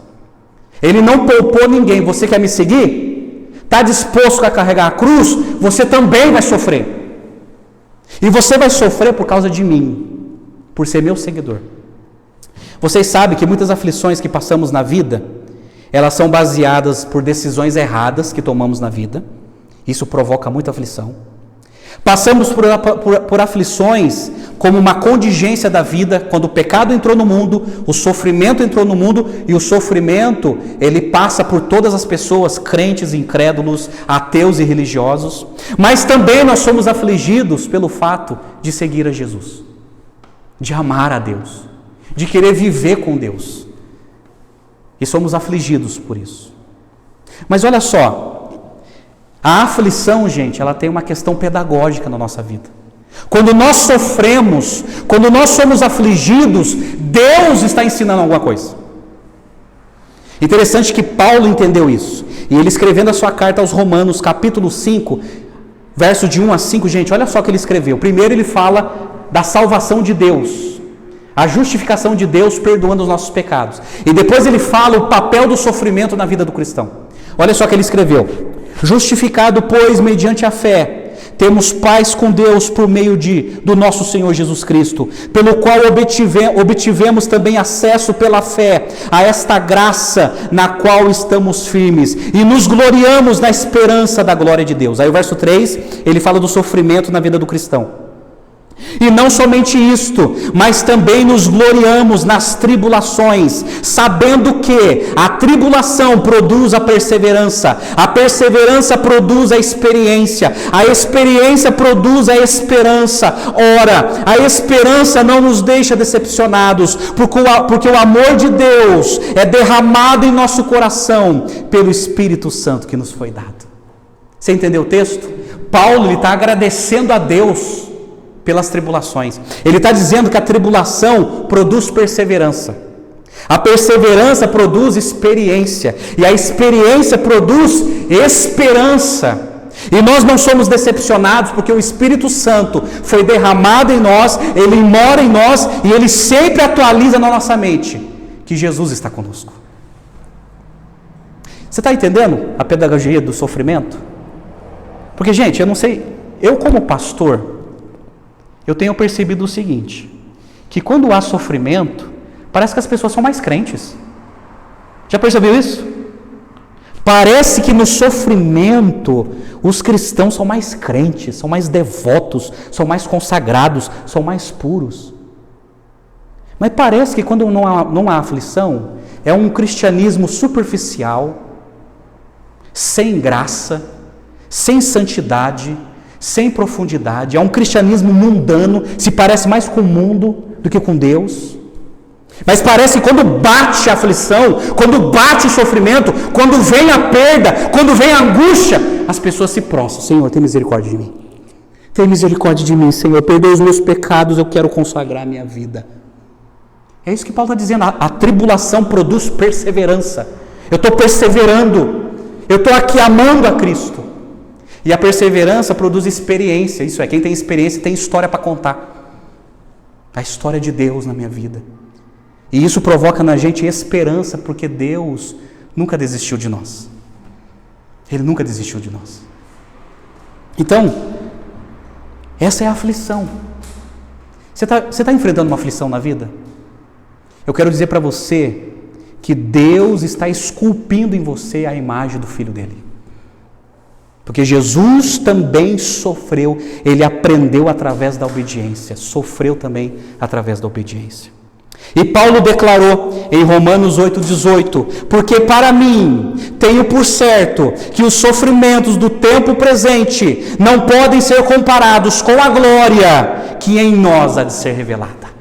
Ele não poupou ninguém. Você quer me seguir? Está disposto a carregar a cruz? Você também vai sofrer. E você vai sofrer por causa de mim, por ser meu seguidor. Vocês sabem que muitas aflições que passamos na vida, elas são baseadas por decisões erradas que tomamos na vida. Isso provoca muita aflição. Passamos por aflições como uma contingência da vida, quando o pecado entrou no mundo, o sofrimento entrou no mundo, e o sofrimento, ele passa por todas as pessoas, crentes, incrédulos, ateus e religiosos, mas também nós somos afligidos pelo fato de seguir a Jesus, de amar a Deus, de querer viver com Deus, e somos afligidos por isso. Mas olha só, a aflição, gente, ela tem uma questão pedagógica na nossa vida. Quando nós sofremos, quando nós somos afligidos, Deus está ensinando alguma coisa. Interessante que Paulo entendeu isso. E ele escrevendo a sua carta aos Romanos, capítulo 5, verso de 1 a 5, gente, olha só o que ele escreveu. Primeiro ele fala da salvação de Deus, a justificação de Deus perdoando os nossos pecados. E depois ele fala o papel do sofrimento na vida do cristão. Olha só o que ele escreveu. Justificado, pois, mediante a fé, temos paz com Deus por meio do nosso Senhor Jesus Cristo, pelo qual obtivemos também acesso pela fé a esta graça na qual estamos firmes e nos gloriamos na esperança da glória de Deus. Aí o verso 3, ele fala do sofrimento na vida do cristão. E não somente isto, mas também nos gloriamos nas tribulações, sabendo que a tribulação produz a perseverança produz a experiência produz a esperança. Ora, a esperança não nos deixa decepcionados, porque o amor de Deus é derramado em nosso coração pelo Espírito Santo que nos foi dado. Você entendeu o texto? Paulo está agradecendo a Deus pelas tribulações. Ele está dizendo que a tribulação produz perseverança. A perseverança produz experiência. E a experiência produz esperança. E nós não somos decepcionados porque o Espírito Santo foi derramado em nós, ele mora em nós e ele sempre atualiza na nossa mente que Jesus está conosco. Você está entendendo a pedagogia do sofrimento? Porque, gente, eu não sei, eu como pastor, eu tenho percebido o seguinte, que quando há sofrimento, parece que as pessoas são mais crentes. Já percebeu isso? Parece que no sofrimento, os cristãos são mais crentes, são mais devotos, são mais consagrados, são mais puros. Mas parece que quando não há aflição, é um cristianismo superficial, sem graça, sem santidade, sem profundidade, é um cristianismo mundano, se parece mais com o mundo do que com Deus. Mas parece que quando bate a aflição, quando bate o sofrimento, quando vem a perda, quando vem a angústia, as pessoas se prostram. Senhor, tem misericórdia de mim. Tem misericórdia de mim, Senhor. Perdoa os meus pecados, eu quero consagrar a minha vida. É isso que Paulo está dizendo. A tribulação produz perseverança. Eu estou perseverando. Eu estou aqui amando a Cristo. E a perseverança produz experiência. Isso é, quem tem experiência tem história para contar. A história de Deus na minha vida. E isso provoca na gente esperança, porque Deus nunca desistiu de nós. Ele nunca desistiu de nós. Então, essa é a aflição. Você está enfrentando uma aflição na vida? Eu quero dizer para você que Deus está esculpindo em você a imagem do Filho dele. Porque Jesus também sofreu, ele aprendeu através da obediência, sofreu também através da obediência. E Paulo declarou em Romanos 8,18: porque para mim tenho por certo que os sofrimentos do tempo presente não podem ser comparados com a glória que em nós há de ser revelada.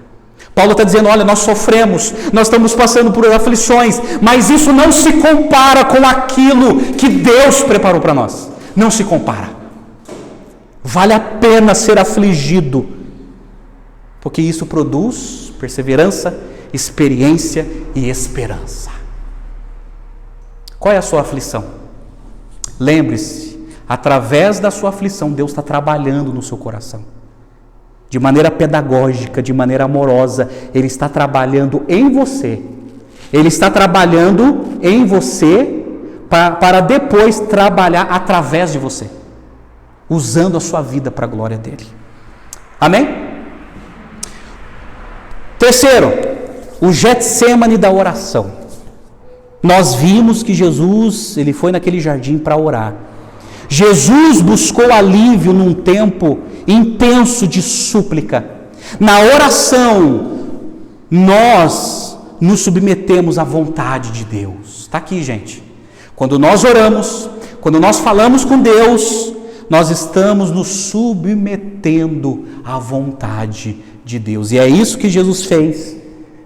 Paulo está dizendo, olha, nós sofremos, nós estamos passando por aflições, mas isso não se compara com aquilo que Deus preparou para nós. Não se compara. Vale a pena ser afligido, porque isso produz perseverança, experiência e esperança. Qual é a sua aflição? Lembre-se, através da sua aflição, Deus está trabalhando no seu coração. De maneira pedagógica, de maneira amorosa, Ele está trabalhando em você. Ele está trabalhando em você para depois trabalhar através de você, usando a sua vida para a glória dEle. Amém? Terceiro, o Getsêmani da oração. Nós vimos que Jesus, ele foi naquele jardim para orar. Jesus buscou alívio num tempo intenso de súplica. Na oração, nós nos submetemos à vontade de Deus. Está aqui, gente. Quando nós oramos, quando nós falamos com Deus, nós estamos nos submetendo à vontade de Deus. E é isso que Jesus fez,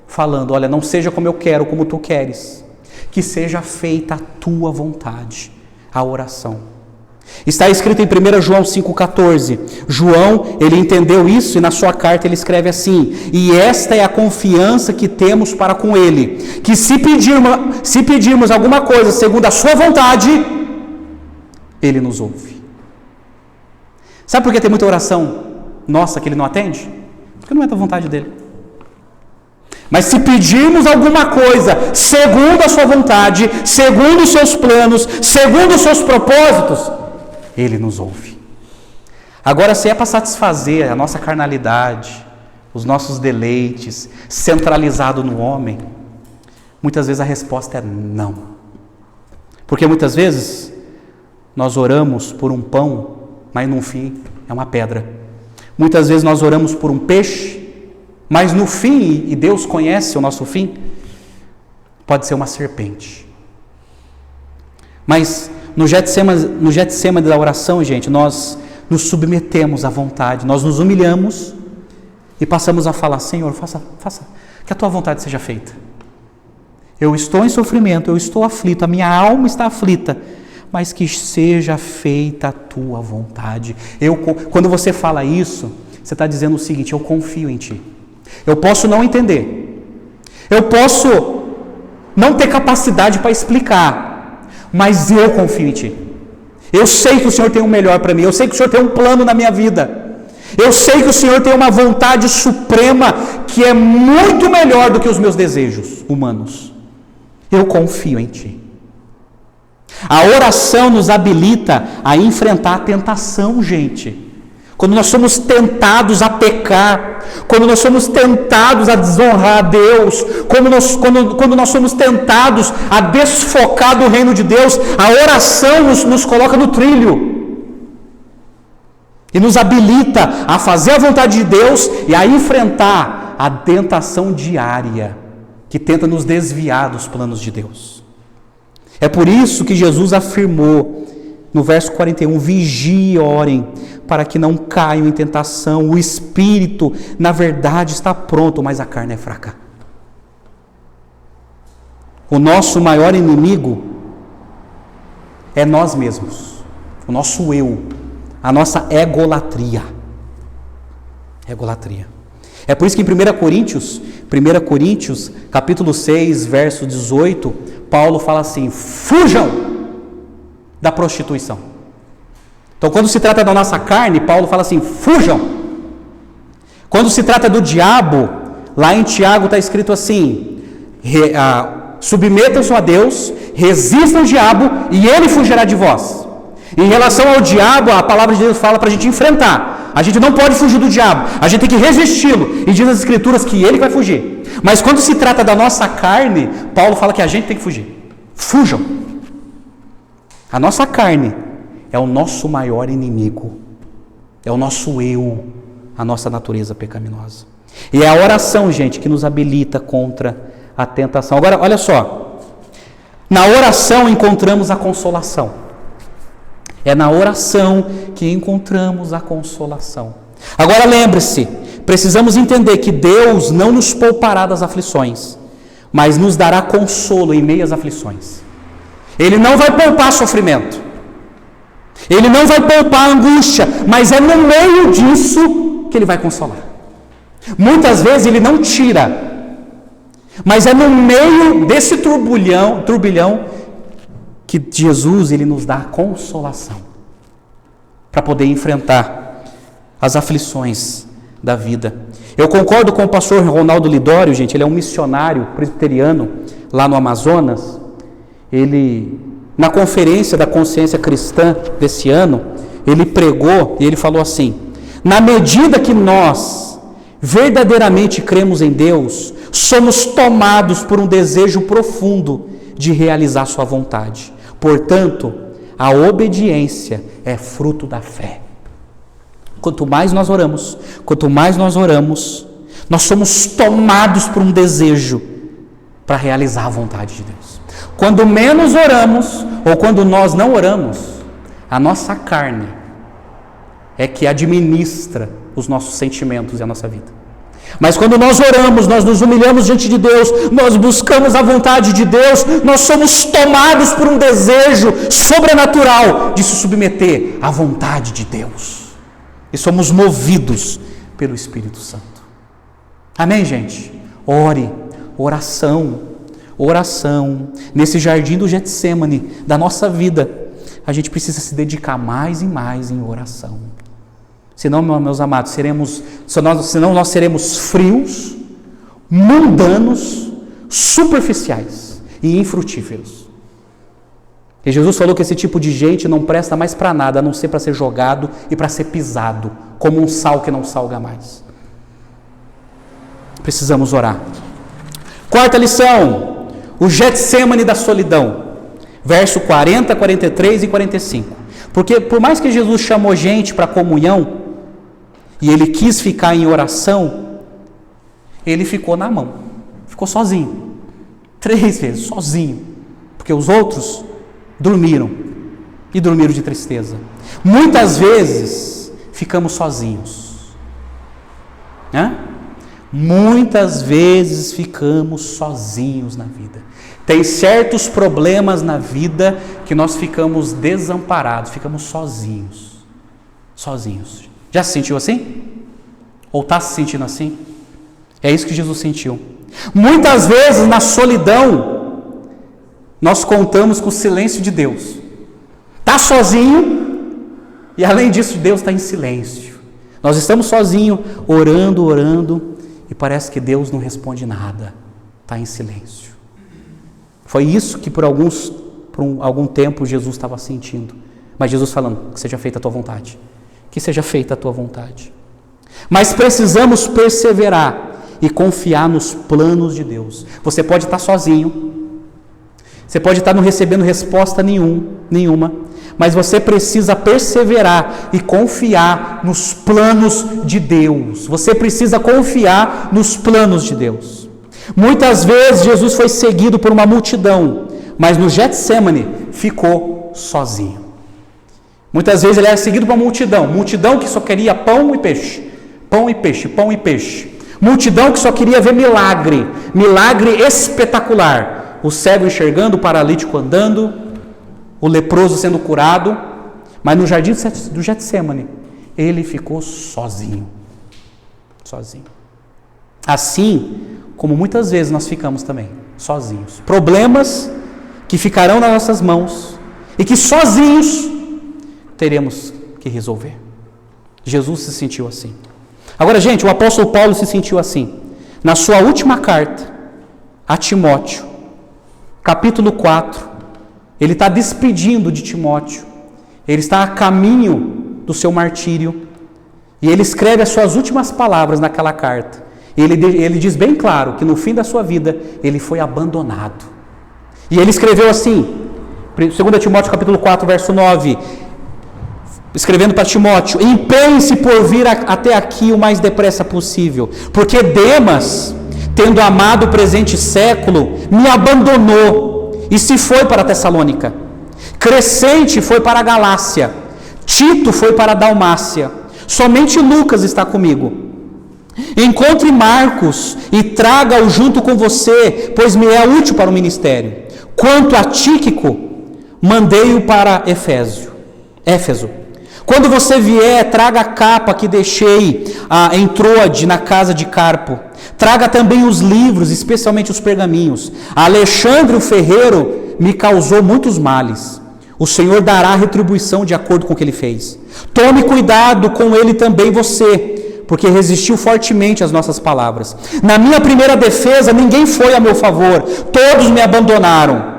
falando, olha, não seja como eu quero, como tu queres, que seja feita a tua vontade, a oração. Está escrito em 1 João 5,14. João, ele entendeu isso e na sua carta ele escreve assim: e esta é a confiança que temos para com Ele, que se pedirmos alguma coisa segundo a sua vontade, Ele nos ouve. Sabe por que tem muita oração nossa que Ele não atende? Porque não é da vontade dEle. Mas se pedirmos alguma coisa segundo a sua vontade, segundo os seus planos, segundo os seus propósitos, Ele nos ouve. Agora, se é para satisfazer a nossa carnalidade, os nossos deleites, centralizado no homem, muitas vezes a resposta é não. Porque muitas vezes nós oramos por um pão, mas no fim é uma pedra. Muitas vezes nós oramos por um peixe, mas no fim, e Deus conhece o nosso fim, pode ser uma serpente. Mas no Getsêmani da oração, gente, nós nos submetemos à vontade, nós nos humilhamos e passamos a falar, Senhor, faça que a tua vontade seja feita. Eu estou em sofrimento, eu estou aflito, a minha alma está aflita, mas que seja feita a tua vontade. Quando você fala isso, você está dizendo o seguinte, eu confio em ti. Eu posso não entender, eu posso não ter capacidade para explicar, mas eu confio em ti. Eu sei que o Senhor tem o melhor para mim, eu sei que o Senhor tem um plano na minha vida, eu sei que o Senhor tem uma vontade suprema que é muito melhor do que os meus desejos humanos. Eu confio em ti. A oração nos habilita a enfrentar a tentação, gente. Quando nós somos tentados a pecar, quando nós somos tentados a desonrar a Deus, quando nós somos tentados a desfocar do reino de Deus, a oração nos coloca no trilho e nos habilita a fazer a vontade de Deus e a enfrentar a tentação diária que tenta nos desviar dos planos de Deus. É por isso que Jesus afirmou no verso 41, vigiem e orem, para que não caiam em tentação. O espírito, na verdade, está pronto, mas a carne é fraca. O nosso maior inimigo é nós mesmos, o nosso eu, a nossa egolatria. Egolatria. É por isso que em 1 Coríntios, capítulo 6, verso 18, Paulo fala assim, fujam da prostituição. Então, quando se trata da nossa carne, Paulo fala assim, fujam. Quando se trata do diabo, lá em Tiago está escrito assim, submetam-se a Deus, resistam ao diabo e ele fugirá de vós. Em relação ao diabo, a palavra de Deus fala para a gente enfrentar. A gente não pode fugir do diabo, a gente tem que resisti-lo. E diz as escrituras que ele vai fugir. Mas quando se trata da nossa carne, Paulo fala que a gente tem que fugir. Fujam. A nossa carne é o nosso maior inimigo. É o nosso eu, a nossa natureza pecaminosa. E é a oração, gente, que nos habilita contra a tentação. Agora, olha só. Na oração encontramos a consolação. É na oração que encontramos a consolação. Agora lembre-se, precisamos entender que Deus não nos poupará das aflições, mas nos dará consolo em meio às aflições. Ele não vai poupar sofrimento. Ele não vai poupar angústia, mas é no meio disso que Ele vai consolar. Muitas vezes Ele não tira, mas é no meio desse turbilhão que Jesus Ele nos dá a consolação para poder enfrentar as aflições da vida. Eu concordo com o pastor Ronaldo Lidório, gente, ele é um missionário presbiteriano lá no Amazonas. Ele, na conferência da consciência cristã desse ano, ele pregou e ele falou assim: na medida que nós verdadeiramente cremos em Deus, somos tomados por um desejo profundo de realizar sua vontade. Portanto, a obediência é fruto da fé. Quanto mais nós oramos, nós somos tomados por um desejo para realizar a vontade de Deus. Quando menos oramos, ou quando nós não oramos, a nossa carne é que administra os nossos sentimentos e a nossa vida. Mas quando nós oramos, nós nos humilhamos diante de Deus, nós buscamos a vontade de Deus, nós somos tomados por um desejo sobrenatural de se submeter à vontade de Deus. E somos movidos pelo Espírito Santo. Amém, gente? Ore, oração. Nesse jardim do Getsêmani da nossa vida, a gente precisa se dedicar mais e mais em oração. Senão, meus amados, senão nós seremos frios, mundanos, superficiais e infrutíferos. E Jesus falou que esse tipo de gente não presta mais para nada, a não ser para ser jogado e para ser pisado, como um sal que não salga mais. Precisamos orar. Quarta lição, o Getsêmani da solidão, verso 40, 43 e 45. Porque por mais que Jesus chamou gente para comunhão, e ele quis ficar em oração, ele ficou na mão, ficou sozinho, 3 vezes, sozinho, porque os outros dormiram, e dormiram de tristeza. Muitas vezes ficamos sozinhos, né? Muitas vezes ficamos sozinhos na vida. Tem certos problemas na vida que nós ficamos desamparados, ficamos sozinhos. Já se sentiu assim? Ou está se sentindo assim? É isso que Jesus sentiu. Muitas vezes na solidão, nós contamos com o silêncio de Deus. Está sozinho e além disso Deus está em silêncio. Nós estamos sozinhos, orando e parece que Deus não responde nada. Está em silêncio. Foi isso que por algum tempo Jesus estava sentindo. Mas Jesus falando, que seja feita a tua vontade. Que seja feita a tua vontade. Mas precisamos perseverar e confiar nos planos de Deus. Você pode estar sozinho, você pode estar não recebendo resposta nenhuma, mas você precisa perseverar e confiar nos planos de Deus. Você precisa confiar nos planos de Deus. Muitas vezes Jesus foi seguido por uma multidão, mas no Getsêmani ficou sozinho. Muitas vezes ele era seguido por uma multidão que só queria pão e peixe. Multidão que só queria ver milagre espetacular. O cego enxergando, o paralítico andando, o leproso sendo curado. Mas no jardim do Getsêmani, ele ficou sozinho. Assim como muitas vezes nós ficamos também, sozinhos. Problemas que ficarão nas nossas mãos e que sozinhos teremos que resolver. Jesus se sentiu assim. Agora, gente, o apóstolo Paulo se sentiu assim. Na sua última carta a Timóteo, capítulo 4, ele está despedindo de Timóteo. Ele está a caminho do seu martírio. E ele escreve as suas últimas palavras naquela carta. Ele diz bem claro que no fim da sua vida, ele foi abandonado. E ele escreveu assim, 2 Timóteo capítulo 4, verso 9... escrevendo para Timóteo: empenhe-se por vir até aqui o mais depressa possível, porque Demas, tendo amado o presente século, me abandonou e se foi para Tessalônica. Crescente foi para a Galácia, Tito foi para a Dalmácia, somente Lucas está comigo. Encontre Marcos e traga-o junto com você, pois me é útil para o ministério. Quanto a Tíquico, mandei-o para Éfeso. Quando você vier, traga a capa que deixei em Troade, na casa de Carpo. Traga também os livros, especialmente os pergaminhos. Alexandre o ferreiro me causou muitos males. O Senhor dará retribuição de acordo com o que ele fez. Tome cuidado com ele também você, porque resistiu fortemente às nossas palavras. Na minha primeira defesa, ninguém foi a meu favor, todos me abandonaram.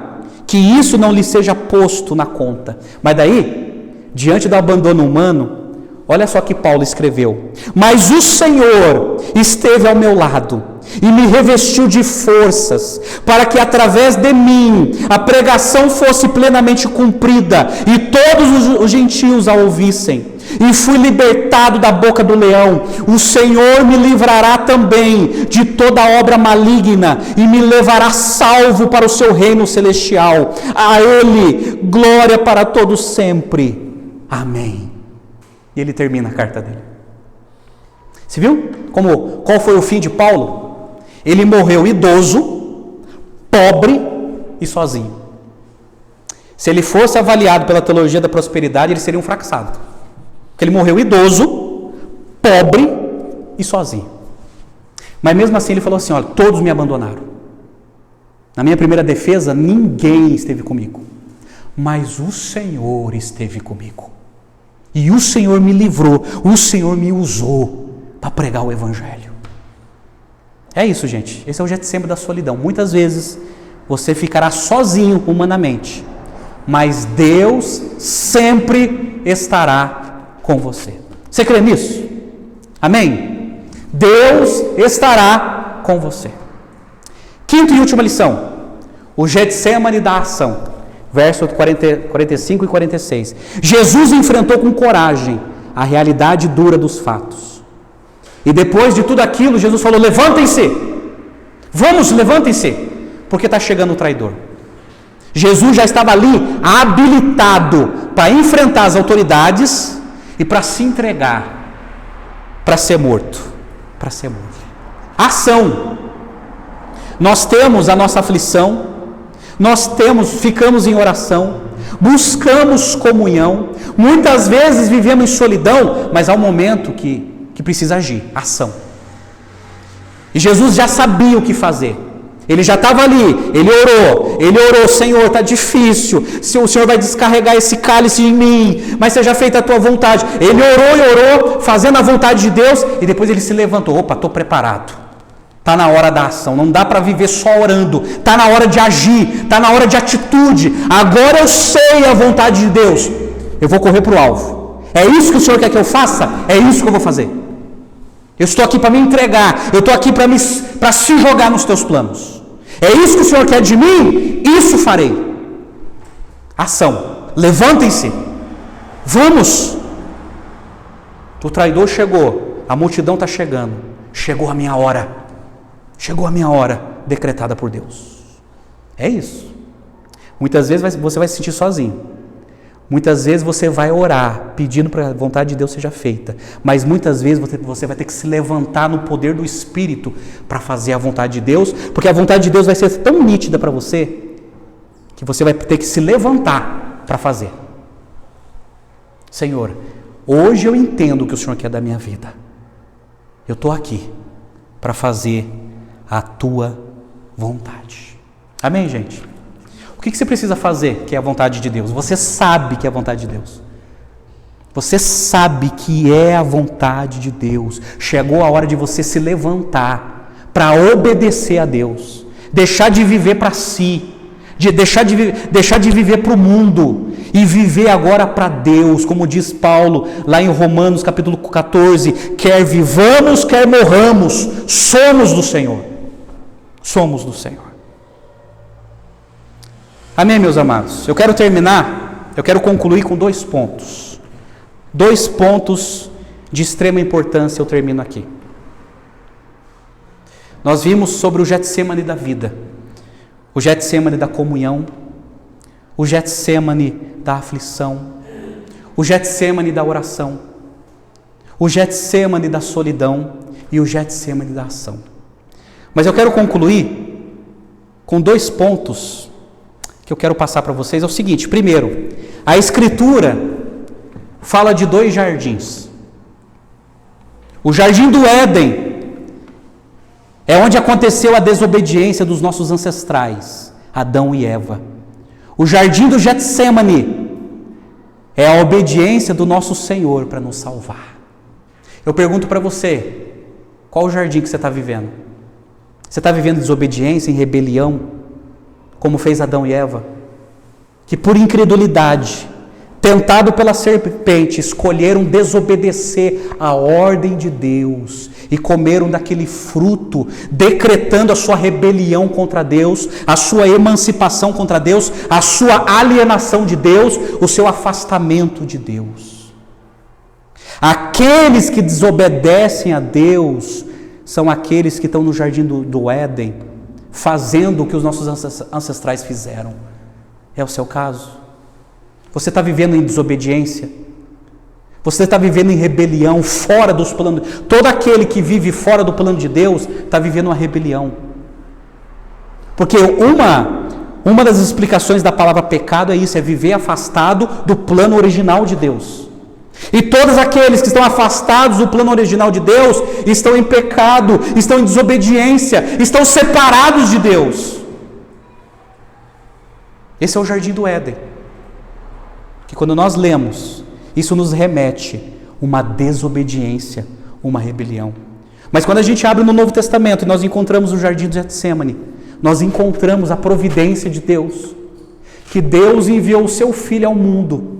Que isso não lhe seja posto na conta. Mas daí, diante do abandono humano, olha só que Paulo escreveu: mas o Senhor esteve ao meu lado e me revestiu de forças, para que através de mim a pregação fosse plenamente cumprida e todos os gentios a ouvissem. E fui libertado da boca do leão. O Senhor me livrará também de toda obra maligna e me levará salvo para o seu reino celestial. A Ele glória para todos sempre. Amém. E ele termina a carta dele. Você viu qual foi o fim de Paulo? Ele morreu idoso, pobre e sozinho. Se ele fosse avaliado pela teologia da prosperidade, ele seria um fracassado. Porque ele morreu idoso, pobre e sozinho. Mas mesmo assim ele falou assim: olha, todos me abandonaram. Na minha primeira defesa, ninguém esteve comigo. Mas o Senhor esteve comigo. E o Senhor me livrou, o Senhor me usou para pregar o Evangelho. É isso, gente. Esse é o Getsemane da solidão. Muitas vezes você ficará sozinho humanamente, mas Deus sempre estará com você. Você crê nisso? Amém? Deus estará com você. Quinta e última lição: o Getsemane da ação. Versos 45 e 46. Jesus enfrentou com coragem a realidade dura dos fatos. E depois de tudo aquilo, Jesus falou: levantem-se. Vamos, levantem-se, porque está chegando o traidor. Jesus já estava ali habilitado para enfrentar as autoridades e para se entregar, para ser morto. Para ser morto. Ação. Nós temos a nossa aflição, ficamos em oração, buscamos comunhão, muitas vezes vivemos em solidão, mas há um momento que precisa agir, ação. E Jesus já sabia o que fazer. Ele já estava ali, ele orou: Senhor, está difícil, se o Senhor vai descarregar esse cálice em mim, mas seja feita a tua vontade. Ele orou, fazendo a vontade de Deus, e depois ele se levantou: opa, estou preparado. Está na hora da ação, não dá para viver só orando, está na hora de agir, está na hora de atitude. Agora eu sei a vontade de Deus, eu vou correr para o alvo. É isso que o Senhor quer que eu faça? É isso que eu vou fazer. Eu estou aqui para me entregar, eu estou aqui para se jogar nos teus planos. É isso que o Senhor quer de mim? Isso farei. Ação. Levantem-se. Vamos. O traidor chegou, a multidão está chegando. Chegou a minha hora. Chegou a minha hora decretada por Deus. É isso. Muitas vezes você vai se sentir sozinho. Muitas vezes você vai orar, pedindo para a vontade de Deus seja feita. Mas muitas vezes você vai ter que se levantar no poder do Espírito para fazer a vontade de Deus. Porque a vontade de Deus vai ser tão nítida para você, que você vai ter que se levantar para fazer. Senhor, hoje eu entendo o que o Senhor quer da minha vida. Eu estou aqui para fazer a tua vontade. Amém, gente? O que você precisa fazer que é a vontade de Deus? Você sabe que é a vontade de Deus. Você sabe que é a vontade de Deus. Chegou a hora de você se levantar para obedecer a Deus. Deixar de viver para si. Deixar de viver para o mundo. E viver agora para Deus. Como diz Paulo lá em Romanos capítulo 14. Quer vivamos, quer morramos. Somos do Senhor. Somos do Senhor. Amém, meus amados? Eu quero concluir com 2 pontos. 2 pontos de extrema importância, eu termino aqui. Nós vimos sobre o Getsemane da vida, o Getsemane da comunhão, o Getsemane da aflição, o Getsemane da oração, o Getsemane da solidão e o Getsemane da ação. Mas eu quero concluir com 2 pontos que eu quero passar para vocês. É o seguinte: primeiro, a Escritura fala de 2 jardins. O jardim do Éden é onde aconteceu a desobediência dos nossos ancestrais, Adão e Eva. O jardim do Getsemane é a obediência do nosso Senhor para nos salvar. Eu pergunto para você, qual o jardim que você está vivendo? Você está vivendo desobediência, em rebelião, como fez Adão e Eva? Que por incredulidade, tentado pela serpente, escolheram desobedecer a ordem de Deus e comeram daquele fruto, decretando a sua rebelião contra Deus, a sua emancipação contra Deus, a sua alienação de Deus, o seu afastamento de Deus. Aqueles que desobedecem a Deus são aqueles que estão no jardim do Éden, fazendo o que os nossos ancestrais fizeram. É o seu caso? Você está vivendo em desobediência? Você está vivendo em rebelião, fora dos planos? Todo aquele que vive fora do plano de Deus está vivendo uma rebelião. Porque uma das explicações da palavra pecado é isso, é viver afastado do plano original de Deus. E todos aqueles que estão afastados do plano original de Deus estão em pecado, estão em desobediência, estão separados de Deus. Esse é o jardim do Éden. Que quando nós lemos, isso nos remete uma desobediência, uma rebelião. Mas quando a gente abre no Novo Testamento e nós encontramos o jardim do Getsemane, nós encontramos a providência de Deus, que Deus enviou o seu Filho ao mundo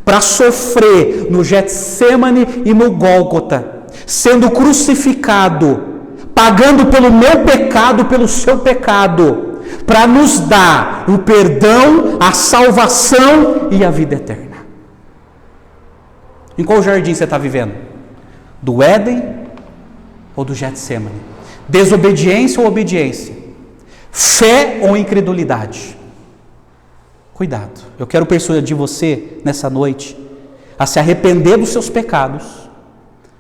para sofrer no Getsemane e no Gólgota, sendo crucificado, pagando pelo meu pecado, pelo seu pecado, para nos dar o perdão, a salvação e a vida eterna. Em qual jardim você está vivendo? Do Éden ou do Getsemane? Desobediência ou obediência? Fé ou incredulidade? Cuidado, eu quero persuadir você nessa noite a se arrepender dos seus pecados.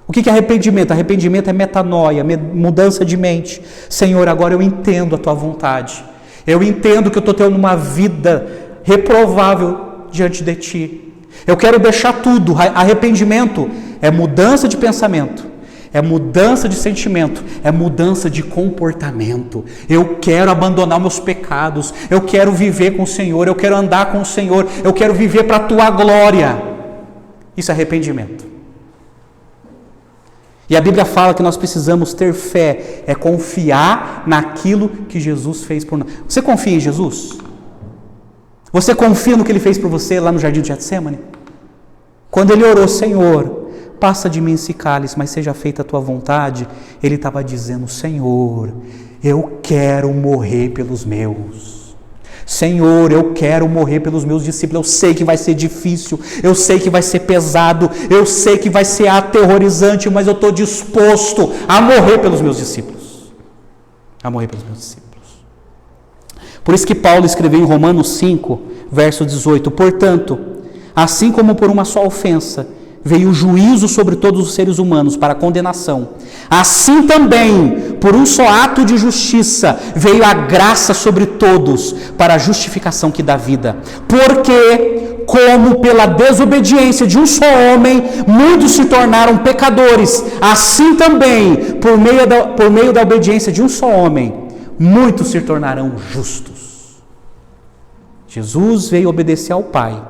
O que é arrependimento? Arrependimento é metanoia, mudança de mente. Senhor, agora eu entendo a tua vontade. Eu entendo que eu estou tendo uma vida reprovável diante de ti. Eu quero deixar tudo. Arrependimento é mudança de pensamento, é mudança de sentimento, é mudança de comportamento. Eu quero abandonar meus pecados, eu quero viver com o Senhor, eu quero andar com o Senhor, eu quero viver para a tua glória. Isso é arrependimento. E a Bíblia fala que nós precisamos ter fé, é confiar naquilo que Jesus fez por nós. Você confia em Jesus? Você confia no que Ele fez por você lá no jardim de Getsemane? Quando Ele orou, Senhor, passa de mim esse cálice, mas seja feita a tua vontade, Ele estava dizendo, Senhor, eu quero morrer pelos meus. Senhor, eu quero morrer pelos meus discípulos. Eu sei que vai ser difícil, eu sei que vai ser pesado, eu sei que vai ser aterrorizante, mas eu estou disposto a morrer pelos meus discípulos. A morrer pelos meus discípulos. Por isso que Paulo escreveu em Romanos 5, verso 18, portanto, assim como por uma só ofensa veio o juízo sobre todos os seres humanos para condenação, assim também, por um só ato de justiça, veio a graça sobre todos para a justificação que dá vida. Porque, como pela desobediência de um só homem, muitos se tornaram pecadores, assim também, por meio da obediência de um só homem, muitos se tornarão justos. Jesus veio obedecer ao Pai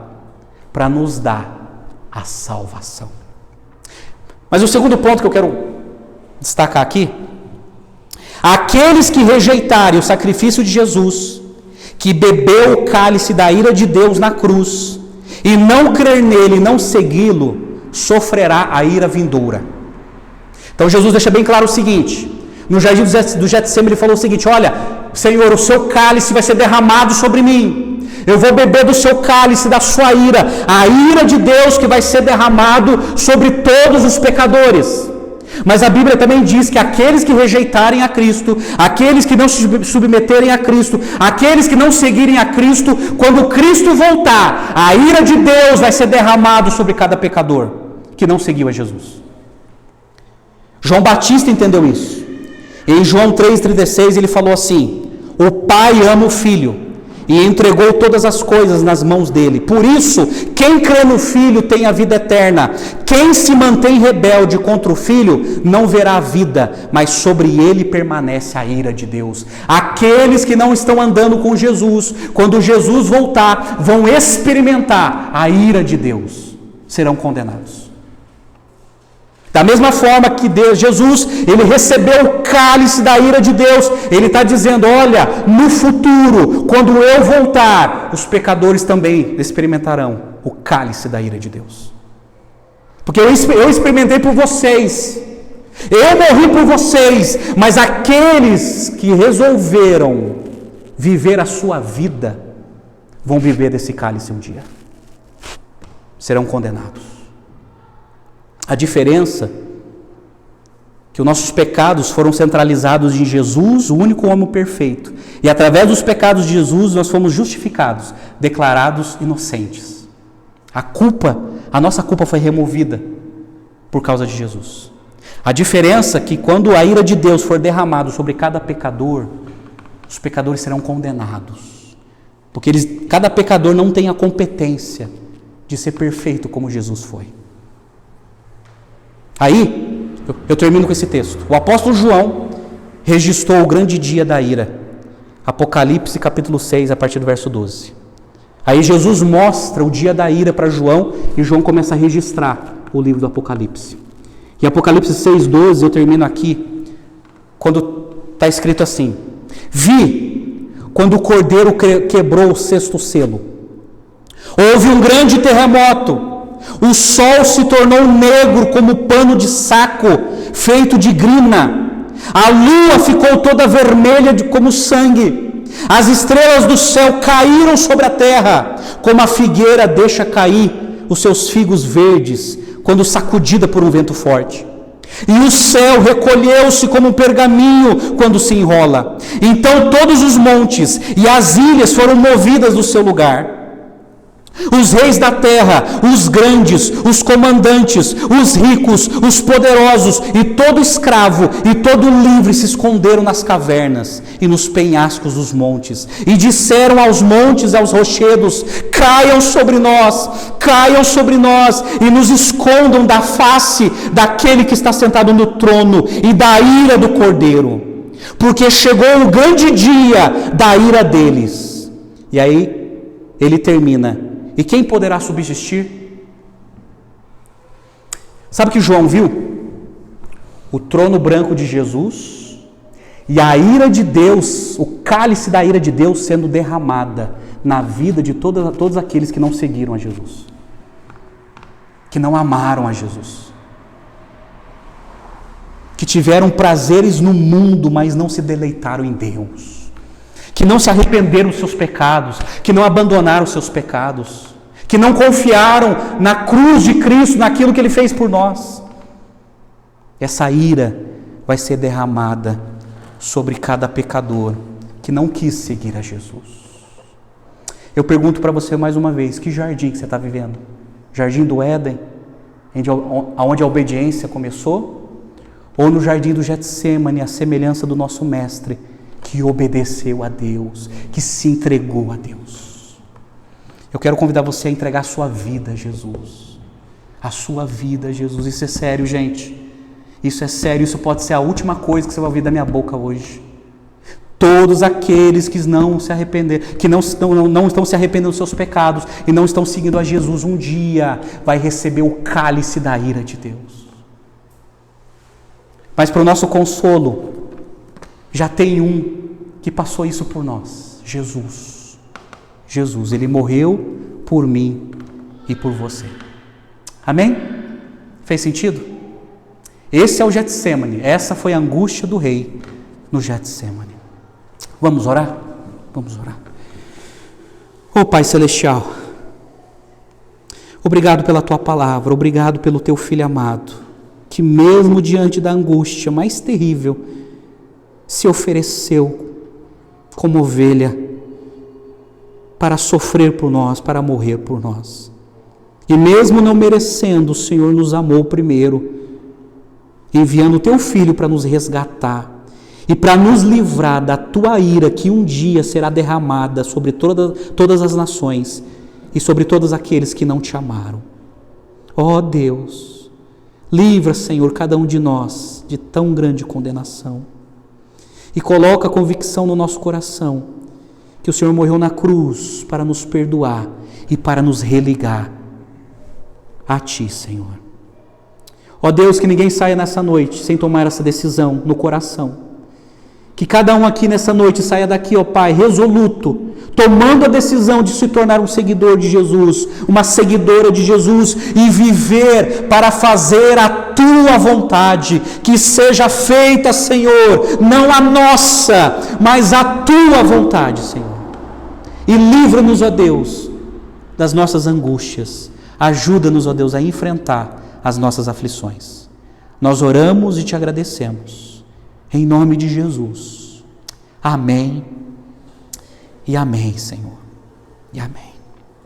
para nos dar a salvação. Mas o segundo ponto que eu quero destacar aqui, aqueles que rejeitarem o sacrifício de Jesus, que bebeu o cálice da ira de Deus na cruz, e não crer nele e não segui-lo, sofrerá a ira vindoura. Então Jesus deixa bem claro o seguinte, no jardim do Getsemane ele falou o seguinte, olha, Senhor, o seu cálice vai ser derramado sobre mim, Eu vou beber do seu cálice, da sua ira, a ira de Deus que vai ser derramado sobre todos os pecadores. Mas a Bíblia também diz que aqueles que rejeitarem a Cristo, aqueles que não se submeterem a Cristo, aqueles que não seguirem a Cristo, quando Cristo voltar, a ira de Deus vai ser derramado sobre cada pecador que não seguiu a Jesus. João Batista entendeu isso. Em João 3,36 ele falou assim: o Pai ama o Filho e entregou todas as coisas nas mãos dele. Por isso, quem crê no Filho tem a vida eterna. Quem se mantém rebelde contra o Filho não verá a vida, mas sobre ele permanece a ira de Deus. Aqueles que não estão andando com Jesus, quando Jesus voltar, vão experimentar a ira de Deus, serão condenados. Da mesma forma que Jesus, ele recebeu o cálice da ira de Deus, ele está dizendo: olha, no futuro, quando eu voltar, os pecadores também experimentarão o cálice da ira de Deus. Porque eu experimentei por vocês, eu morri por vocês, mas aqueles que resolveram viver a sua vida, vão viver desse cálice um dia, serão condenados. A diferença é que os nossos pecados foram centralizados em Jesus, o único homem perfeito. E através dos pecados de Jesus nós fomos justificados, declarados inocentes. A nossa culpa foi removida por causa de Jesus. A diferença é que quando a ira de Deus for derramada sobre cada pecador, os pecadores serão condenados. Porque cada pecador não tem a competência de ser perfeito como Jesus foi. Aí, eu termino com esse texto. O apóstolo João registrou o grande dia da ira. Apocalipse capítulo 6, a partir do verso 12. Aí Jesus mostra o dia da ira para João, e João começa a registrar o livro do Apocalipse. E Apocalipse 6, 12, eu termino aqui, quando está escrito assim: vi, quando o cordeiro quebrou o sexto selo. Houve um grande terremoto. O sol se tornou negro como pano de saco feito de grina. A lua ficou toda vermelha como sangue. As estrelas do céu caíram sobre a terra, como a figueira deixa cair os seus figos verdes quando sacudida por um vento forte. E o céu recolheu-se como um pergaminho quando se enrola. Então todos os montes e as ilhas foram movidas do seu lugar. Os reis da terra, os grandes, os comandantes, os ricos, os poderosos e todo escravo e todo livre se esconderam nas cavernas e nos penhascos dos montes e disseram aos montes e aos rochedos: caiam sobre nós e nos escondam da face daquele que está sentado no trono e da ira do cordeiro, porque chegou o grande dia da ira deles. E aí ele termina: e quem poderá subsistir? Sabe o que João viu? O trono branco de Jesus e a ira de Deus, o cálice da ira de Deus sendo derramada na vida de todos aqueles que não seguiram a Jesus, que não amaram a Jesus, que tiveram prazeres no mundo, mas não se deleitaram em Deus, que não se arrependeram dos seus pecados, que não abandonaram os seus pecados, que não confiaram na cruz de Cristo, naquilo que Ele fez por nós. Essa ira vai ser derramada sobre cada pecador que não quis seguir a Jesus. Eu pergunto para você mais uma vez: que jardim que você está vivendo? Jardim do Éden, onde a obediência começou? Ou no jardim do Getsêmani, a semelhança do nosso Mestre, que obedeceu a Deus, que se entregou a Deus? Eu quero convidar você a entregar a sua vida a Jesus. A sua vida a Jesus. Isso é sério, gente. Isso é sério. Isso pode ser a última coisa que você vai ouvir da minha boca hoje. Todos aqueles que não se arrependeram, que não estão se arrependendo dos seus pecados e não estão seguindo a Jesus, um dia vai receber o cálice da ira de Deus. Mas para o nosso consolo, já tem um que passou isso por nós: Jesus. Jesus, Ele morreu por mim e por você. Amém? Fez sentido? Esse é o Getsêmani. Essa foi a angústia do rei no Getsêmani. Vamos orar? Vamos orar. Oh Pai Celestial, obrigado pela Tua palavra, obrigado pelo Teu Filho amado, que mesmo diante da angústia mais terrível, se ofereceu como ovelha para sofrer por nós, para morrer por nós. E mesmo não merecendo, o Senhor nos amou primeiro, enviando o Teu Filho para nos resgatar e para nos livrar da Tua ira que um dia será derramada sobre todas as nações e sobre todos aqueles que não Te amaram. Ó Deus, livra, Senhor, cada um de nós de tão grande condenação e coloca a convicção no nosso coração que o Senhor morreu na cruz para nos perdoar e para nos religar a Ti, Senhor. Ó Deus, que ninguém saia nessa noite sem tomar essa decisão no coração. Que cada um aqui nessa noite saia daqui, ó Pai, resoluto, tomando a decisão de se tornar um seguidor de Jesus, uma seguidora de Jesus e viver para fazer a Tua vontade. Que seja feita, Senhor, não a nossa, mas a Tua vontade, Senhor. E livra-nos, ó Deus, das nossas angústias. Ajuda-nos, ó Deus, a enfrentar as nossas aflições. Nós oramos e Te agradecemos. Em nome de Jesus. Amém. E amém, Senhor. E amém.